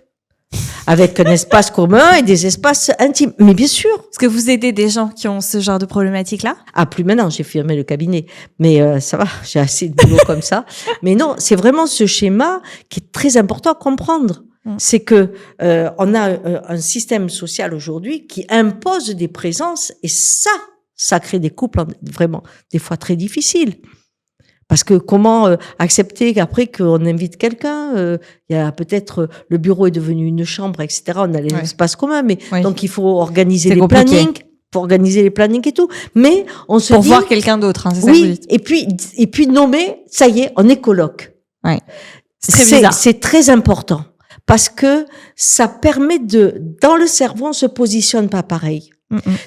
Avec un espace commun et des espaces intimes. Mais bien sûr. Est-ce que vous aidez des gens qui ont ce genre de problématique-là? Ah, plus maintenant, j'ai fermé le cabinet. Mais ça va, j'ai assez de boulot comme ça. Mais non, c'est vraiment ce schéma qui est très important à comprendre. C'est que on a un système social aujourd'hui qui impose des présences et ça crée des couples vraiment des fois très difficiles. Parce que comment accepter qu'après qu'on invite quelqu'un, il y a peut-être le bureau est devenu une chambre, etc. On a les espaces communs, mais donc il faut organiser les plannings, pour organiser les plannings et tout. Mais on se pour dit voir quelqu'un d'autre, hein, c'est ça que vous dites. Et puis nommer, ça y est, on est coloc. Ouais. C'est très important parce que ça permet dans le cerveau, on se positionne pas pareil.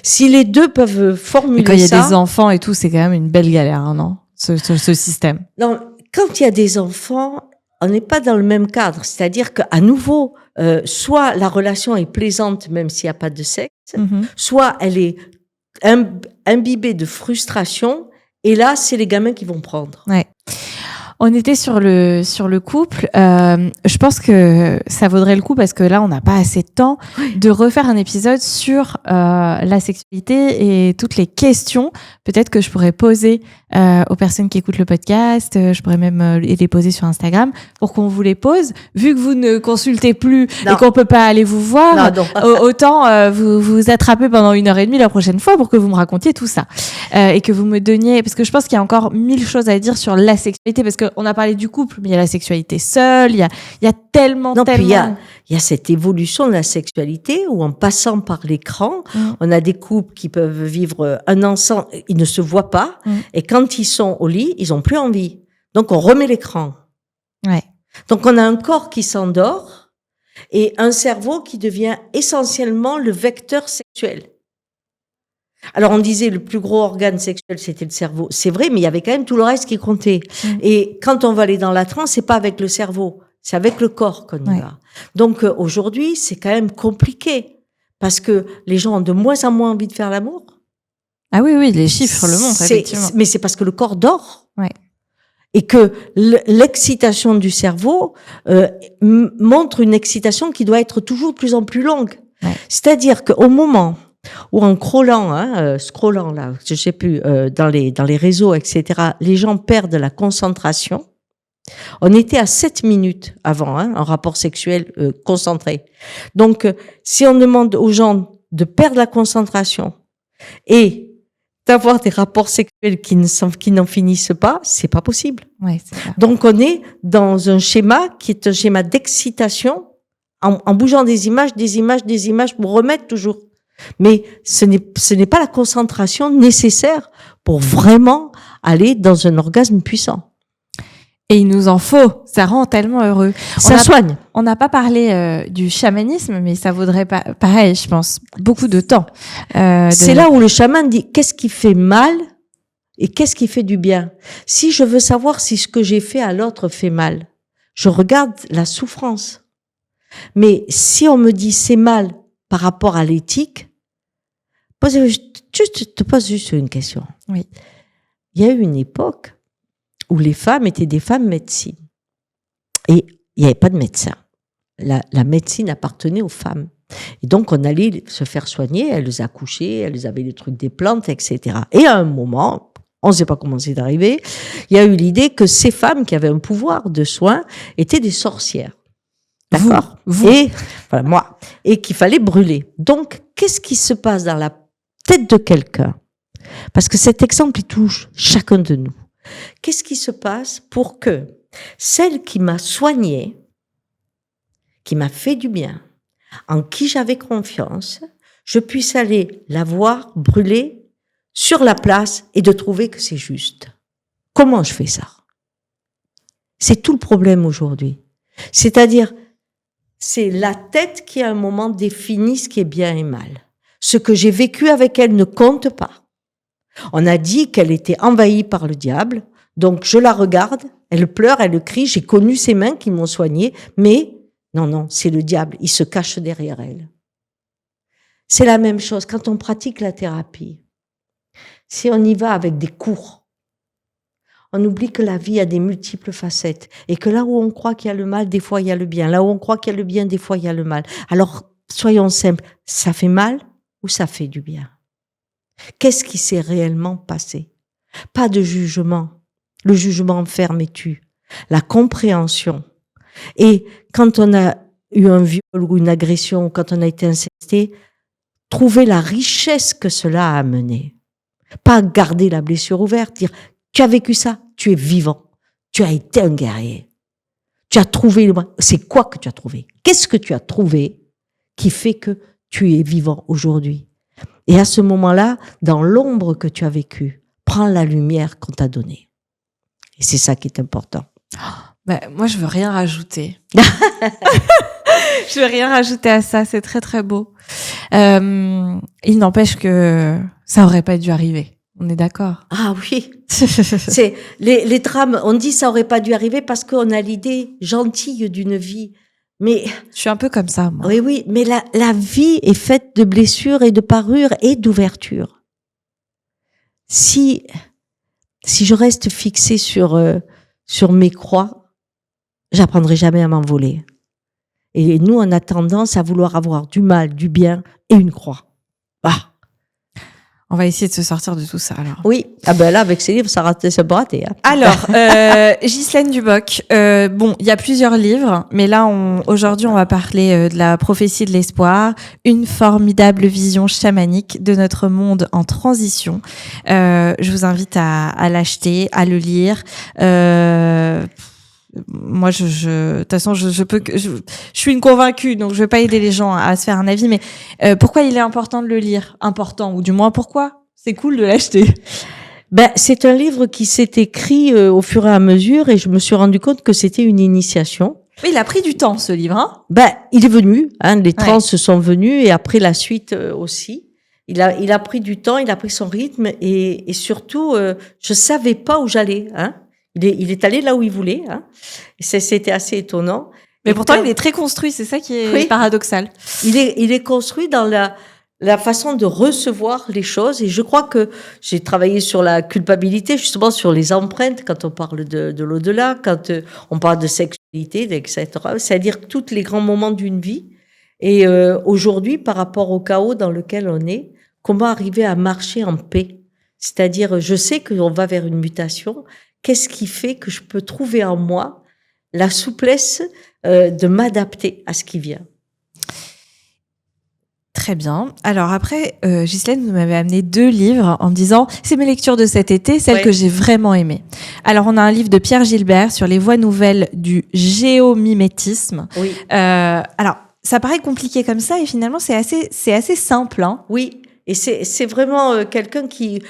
Si les deux peuvent formuler ça. Et quand il y a des enfants et tout, c'est quand même une belle galère, hein, non? Ce système. Non, quand il y a des enfants, on n'est pas dans le même cadre. C'est-à-dire qu'à nouveau, soit la relation est plaisante même s'il n'y a pas de sexe, soit elle est imbibée de frustration. Et là, c'est les gamins qui vont prendre. Ouais. On était sur le couple. Je pense que ça vaudrait le coup parce que là, on n'a pas assez de temps de refaire un épisode sur la sexualité et toutes les questions. Peut-être que je pourrais poser aux personnes qui écoutent le podcast. Je pourrais même les poser sur Instagram pour qu'on vous les pose. Vu que vous ne consultez plus et qu'on peut pas aller vous voir, autant vous attraper pendant 1h30 la prochaine fois pour que vous me racontiez tout ça et que vous me donniez. Parce que je pense qu'il y a encore 1000 choses à dire sur la sexualité parce que on a parlé du couple, mais il y a la sexualité seule, il y a tellement. Puis il y a cette évolution de la sexualité où en passant par l'écran, on a des couples qui peuvent vivre un ensemble, ils ne se voient pas, et quand ils sont au lit, ils ont plus envie. Donc on remet l'écran. Ouais. Donc on a un corps qui s'endort et un cerveau qui devient essentiellement le vecteur sexuel. Alors on disait le plus gros organe sexuel c'était le cerveau, c'est vrai, mais il y avait quand même tout le reste qui comptait. Et quand on va aller dans la transe, c'est pas avec le cerveau, c'est avec le corps qu'on y va. Donc aujourd'hui c'est quand même compliqué parce que les gens ont de moins en moins envie de faire l'amour. Ah oui, les chiffres le montrent effectivement. Mais c'est parce que le corps dort. Ouais. Et que l'excitation du cerveau montre une excitation qui doit être toujours de plus en plus longue. Ouais. C'est-à-dire qu'au moment où en scrollant là, je sais plus, dans les réseaux, etc., les gens perdent la concentration. On était à 7 minutes avant un rapport sexuel concentré. Donc, si on demande aux gens de perdre la concentration et d'avoir des rapports sexuels qui n'en finissent pas, c'est pas possible. Ouais, c'est ça. Donc, on est dans un schéma qui est un schéma d'excitation en bougeant des images pour remettre toujours. Mais ce n'est pas la concentration nécessaire pour vraiment aller dans un orgasme puissant. Et il nous en faut. Ça rend tellement heureux. Ça soigne. On n'a pas parlé du chamanisme, mais ça vaudrait pareil, je pense, beaucoup de temps. C'est là où le chaman dit qu'est-ce qui fait mal et qu'est-ce qui fait du bien. Si je veux savoir si ce que j'ai fait à l'autre fait mal, je regarde la souffrance. Mais si on me dit c'est mal par rapport à l'éthique, je te pose juste une question. Oui. Il y a eu une époque où les femmes étaient des femmes médecines. Et il n'y avait pas de médecin. La médecine appartenait aux femmes. Et donc, on allait se faire soigner, elles accouchaient, elles avaient des trucs des plantes, etc. Et à un moment, on ne sait pas comment c'est arrivé, il y a eu l'idée que ces femmes qui avaient un pouvoir de soin étaient des sorcières. D'accord. Vous. Et voilà, moi. Et qu'il fallait brûler. Donc, qu'est-ce qui se passe dans la tête de quelqu'un? Parce que cet exemple, il touche chacun de nous. Qu'est-ce qui se passe pour que celle qui m'a soignée, qui m'a fait du bien, en qui j'avais confiance, je puisse aller la voir brûler sur la place et de trouver que c'est juste? Comment je fais ça? C'est tout le problème aujourd'hui. C'est-à-dire, c'est la tête qui à un moment définit ce qui est bien et mal. Ce que j'ai vécu avec elle ne compte pas. On a dit qu'elle était envahie par le diable, donc je la regarde, elle pleure, elle crie, j'ai connu ses mains qui m'ont soignée, mais non, c'est le diable, il se cache derrière elle. C'est la même chose quand on pratique la thérapie. Si on y va avec des cours, on oublie que la vie a des multiples facettes et que là où on croit qu'il y a le mal, des fois il y a le bien. Là où on croit qu'il y a le bien, des fois il y a le mal. Alors, soyons simples, ça fait mal ou ça fait du bien? Qu'est-ce qui s'est réellement passé? Pas de jugement. Le jugement enferme et tue. La compréhension. Et quand on a eu un viol ou une agression, quand on a été incesté, trouver la richesse que cela a amené. Pas garder la blessure ouverte, dire tu as vécu ça, tu es vivant, tu as été un guerrier, tu as trouvé le... C'est quoi que tu as trouvé? Qu'est-ce que tu as trouvé qui fait que tu es vivant aujourd'hui? Et à ce moment-là, dans l'ombre que tu as vécue, prends la lumière qu'on t'a donnée. Et c'est ça qui est important. Moi, je veux rien rajouter. Je veux rien rajouter à ça, c'est très très beau. Il n'empêche que ça aurait pas dû arriver. On est d'accord? Ah oui. C'est les drames, on dit ça aurait pas dû arriver parce qu'on a l'idée gentille d'une vie. Mais je suis un peu comme ça, moi. Oui, mais la vie est faite de blessures et de parures et d'ouvertures. Si je reste fixée sur mes croix, j'apprendrai jamais à m'envoler. Et nous, on a tendance à vouloir avoir du mal, du bien et une croix. Ah. On va essayer de se sortir de tout ça, alors. Oui. Ah ben là, avec ces livres, ça peut rater. Hein. Alors, Ghislaine Duboc, bon, il y a plusieurs livres, mais là, aujourd'hui, on va parler de la prophétie de l'espoir, une formidable vision chamanique de notre monde en transition. Je vous invite à l'acheter, à le lire. Moi, de toute façon, je suis une convaincue, donc je vais pas aider les gens à se faire un avis, mais pourquoi il est important de le lire? Important, ou du moins pourquoi c'est cool de l'acheter? C'est un livre qui s'est écrit au fur et à mesure et je me suis rendu compte que c'était une initiation. Oui, il a pris du temps, ce livre, hein? Il est venu, hein, les trans sont venus et après la suite aussi. Il a pris du temps, il a pris son rythme et surtout, je savais pas où j'allais, hein. Il est allé là où il voulait, hein. C'était assez étonnant. Mais pourtant, il est très construit, c'est ça qui est paradoxal. Il est construit dans la façon de recevoir les choses. Et je crois que j'ai travaillé sur la culpabilité, justement sur les empreintes, quand on parle de l'au-delà, quand on parle de sexualité, etc. C'est-à-dire tous les grands moments d'une vie. Et aujourd'hui, par rapport au chaos dans lequel on est, comment arriver à marcher en paix? C'est-à-dire, je sais qu'on va vers une mutation. Qu'est-ce qui fait que je peux trouver en moi la souplesse de m'adapter à ce qui vient? Très bien. Alors après, Ghislaine nous m'avait amené 2 livres en me disant « C'est mes lectures de cet été, celles que j'ai vraiment aimées ». Alors, on a un livre de Pierre Gilbert sur les voies nouvelles du géomimétisme. Oui. Alors, ça paraît compliqué comme ça et finalement, c'est assez simple. Hein. Oui. Et c'est vraiment quelqu'un qui,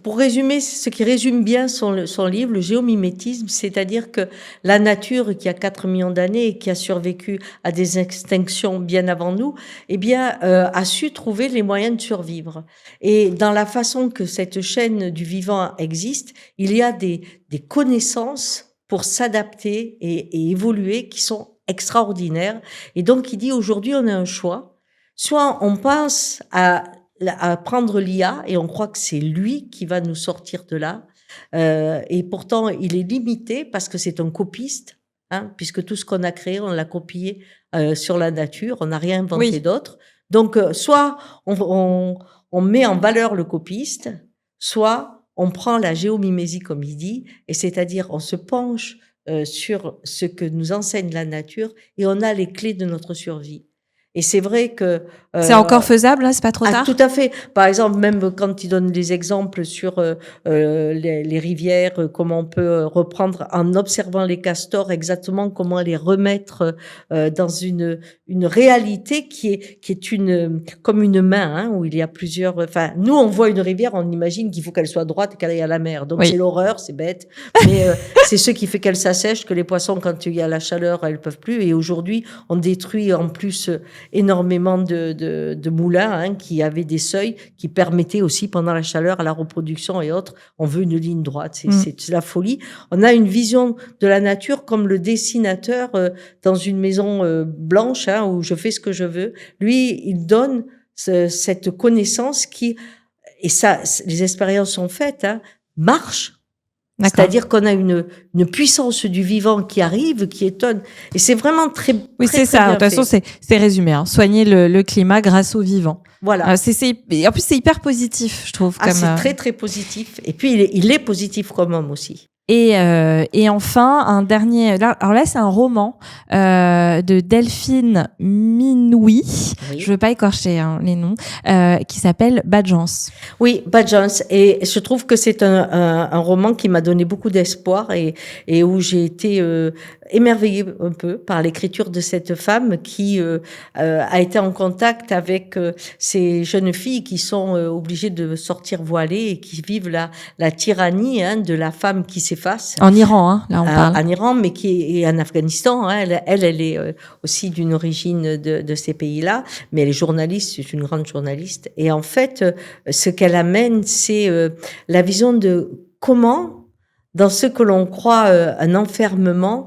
pour résumer, ce qui résume bien son livre, le géomimétisme, c'est-à-dire que la nature qui a 4 millions d'années et qui a survécu à des extinctions bien avant nous, eh bien, a su trouver les moyens de survivre. Et dans la façon que cette chaîne du vivant existe, il y a des connaissances pour s'adapter et évoluer qui sont extraordinaires. Et donc, il dit aujourd'hui, on a un choix. Soit on pense à prendre l'IA et on croit que c'est lui qui va nous sortir de là. Et pourtant, il est limité parce que c'est un copiste, hein, puisque tout ce qu'on a créé, on l'a copié sur la nature, on n'a rien inventé d'autre. Donc, soit on met en valeur le copiste, soit on prend la géomimésie, comme il dit, et c'est-à-dire on se penche sur ce que nous enseigne la nature et on a les clés de notre survie. Et c'est vrai que... c'est encore faisable, là, c'est pas trop tard? Tout à fait. Par exemple, même quand il donne des exemples sur les rivières, comment on peut reprendre en observant les castors exactement comment les remettre dans une réalité qui est comme une main, hein, où il y a plusieurs... Enfin, nous, on voit une rivière, on imagine qu'il faut qu'elle soit droite et qu'elle aille à la mer. Donc, c'est l'horreur, c'est bête. Mais c'est ce qui fait qu'elle s'assèche, que les poissons, quand il y a la chaleur, elles peuvent plus. Et aujourd'hui, on détruit en plus énormément de moulins, hein, qui avaient des seuils qui permettaient aussi pendant la chaleur à la reproduction et autres. On veut une ligne droite, c'est la folie. On a une vision de la nature comme le dessinateur dans une maison blanche, hein, où je fais ce que je veux. Lui, il donne cette connaissance qui, et ça, les expériences sont faites, hein, marche. C'est-à-dire qu'on a une puissance du vivant qui arrive, qui étonne. Et c'est vraiment très, oui, très, c'est ça. De toute façon, c'est résumé, hein. Soigner le climat grâce au vivant. Voilà. En plus, c'est hyper positif, je trouve. C'est très, très positif. Et puis, il est positif comme homme aussi. Et enfin, un dernier... Alors là, c'est un roman de Delphine Minoui. Oui. Je veux pas écorcher les noms. Qui s'appelle Badgence. Oui, Badgence. Et je trouve que c'est un roman qui m'a donné beaucoup d'espoir et où j'ai été émerveillée un peu par l'écriture de cette femme qui a été en contact avec ces jeunes filles qui sont obligées de sortir voilées et qui vivent la tyrannie, hein, de la femme qui s'efface. En Iran, hein, là on parle. En Iran, mais qui est en Afghanistan. Hein, elle est aussi d'une origine de ces pays-là, mais elle est journaliste, c'est une grande journaliste. Et en fait, ce qu'elle amène, c'est la vision de comment, dans ce que l'on croit un enfermement,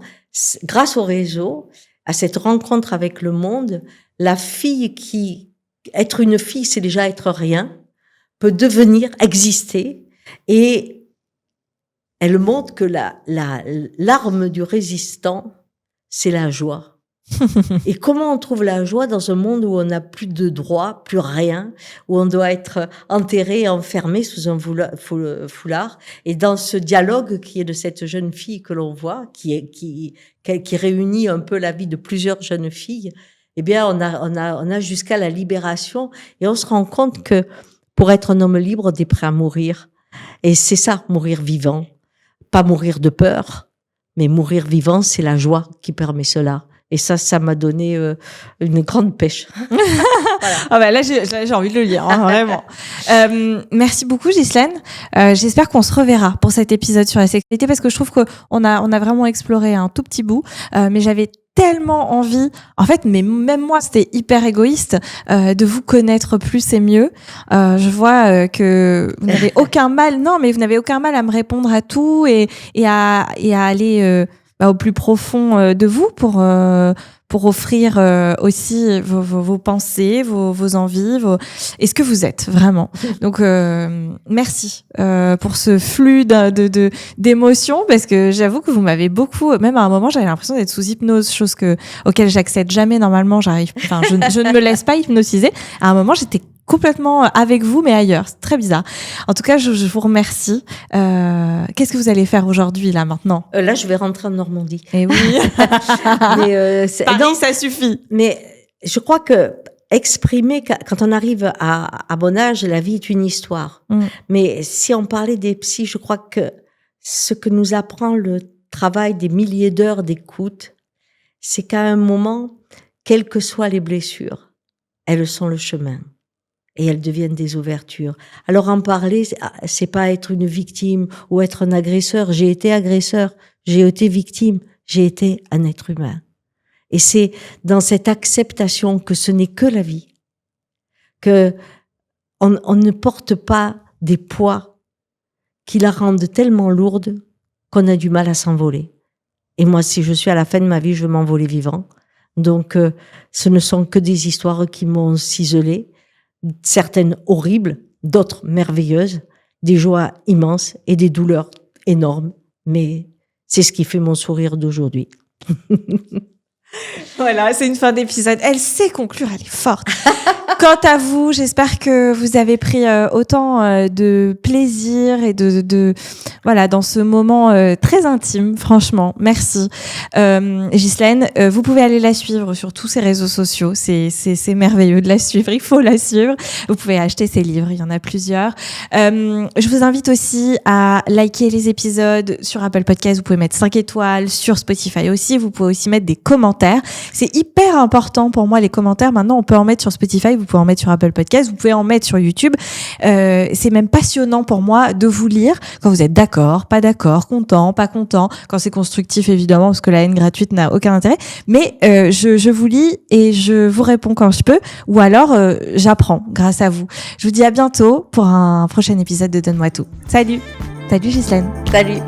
grâce au réseau, à cette rencontre avec le monde, la fille être une fille, c'est déjà être rien, peut devenir, exister, et elle montre que l'arme du résistant, c'est la joie. Et comment on trouve la joie dans un monde où on n'a plus de droits, plus rien, où on doit être enterré, enfermé sous un foulard. Et dans ce dialogue qui est de cette jeune fille que l'on voit, qui réunit un peu la vie de plusieurs jeunes filles, eh bien, on a jusqu'à la libération. Et on se rend compte que pour être un homme libre, on est prêt à mourir. Et c'est ça, mourir vivant. Pas mourir de peur, mais mourir vivant, c'est la joie qui permet cela. Et ça m'a donné une grande pêche. Voilà. Ah bah là, j'ai envie de le lire, hein, vraiment. Merci beaucoup, Ghislaine. J'espère qu'on se reverra pour cet épisode sur la sexualité, parce que je trouve qu'on a vraiment exploré un tout petit bout, mais j'avais tellement envie, en fait, mais même moi, c'était hyper égoïste, de vous connaître plus et mieux. Je vois que vous n'avez aucun mal, non, mais vous n'avez aucun mal à me répondre à tout et à aller au plus profond de vous pour offrir aussi vos pensées, vos envies, et ce que vous êtes vraiment. Donc merci pour ce flux d'émotions, parce que j'avoue que vous m'avez beaucoup, même à un moment j'avais l'impression d'être sous hypnose, chose auquel j'accède jamais normalement. Je ne me laisse pas hypnotiser. À un moment j'étais complètement avec vous, mais ailleurs. C'est très bizarre. En tout cas, je vous remercie. Qu'est-ce que vous allez faire aujourd'hui, là, maintenant? Là, je vais rentrer en Normandie. Eh oui. Mais, Paris, ça suffit. Mais je crois que exprimer, quand on arrive à bon âge, la vie est une histoire. Mais si on parlait des psys, je crois que ce que nous apprend le travail des milliers d'heures d'écoute, c'est qu'à un moment, quelles que soient les blessures, elles sont le chemin. Et elles deviennent des ouvertures. Alors en parler, c'est pas être une victime ou être un agresseur. J'ai été agresseur, j'ai été victime, j'ai été un être humain. Et c'est dans cette acceptation que ce n'est que la vie, que on ne porte pas des poids qui la rendent tellement lourde qu'on a du mal à s'envoler. Et moi, si je suis à la fin de ma vie, je veux m'envoler vivant. Donc, ce ne sont que des histoires qui m'ont ciselé. Certaines horribles, d'autres merveilleuses, des joies immenses et des douleurs énormes. Mais c'est ce qui fait mon sourire d'aujourd'hui. Voilà, c'est une fin d'épisode. Elle sait conclure, elle est forte. Quant à vous, j'espère que vous avez pris autant de plaisir et voilà, dans ce moment très intime, franchement. Merci. Ghislaine, vous pouvez aller la suivre sur tous ses réseaux sociaux. C'est merveilleux de la suivre. Il faut la suivre. Vous pouvez acheter ses livres. Il y en a plusieurs. Je vous invite aussi à liker les épisodes sur Apple Podcasts. Vous pouvez mettre 5 étoiles sur Spotify aussi. Vous pouvez aussi mettre des commentaires. C'est hyper important pour moi, les commentaires. Maintenant, on peut en mettre sur Spotify. Vous pouvez en mettre sur Apple Podcasts. Vous pouvez en mettre sur YouTube. C'est même passionnant pour moi de vous lire quand vous êtes d'accord, pas d'accord, content, pas content, quand c'est constructif évidemment, parce que la haine gratuite n'a aucun intérêt. Mais je vous lis et je vous réponds quand je peux, ou alors j'apprends grâce à vous. Je vous dis à bientôt pour un prochain épisode de Donne-moi tout. Salut Ghislaine. Salut.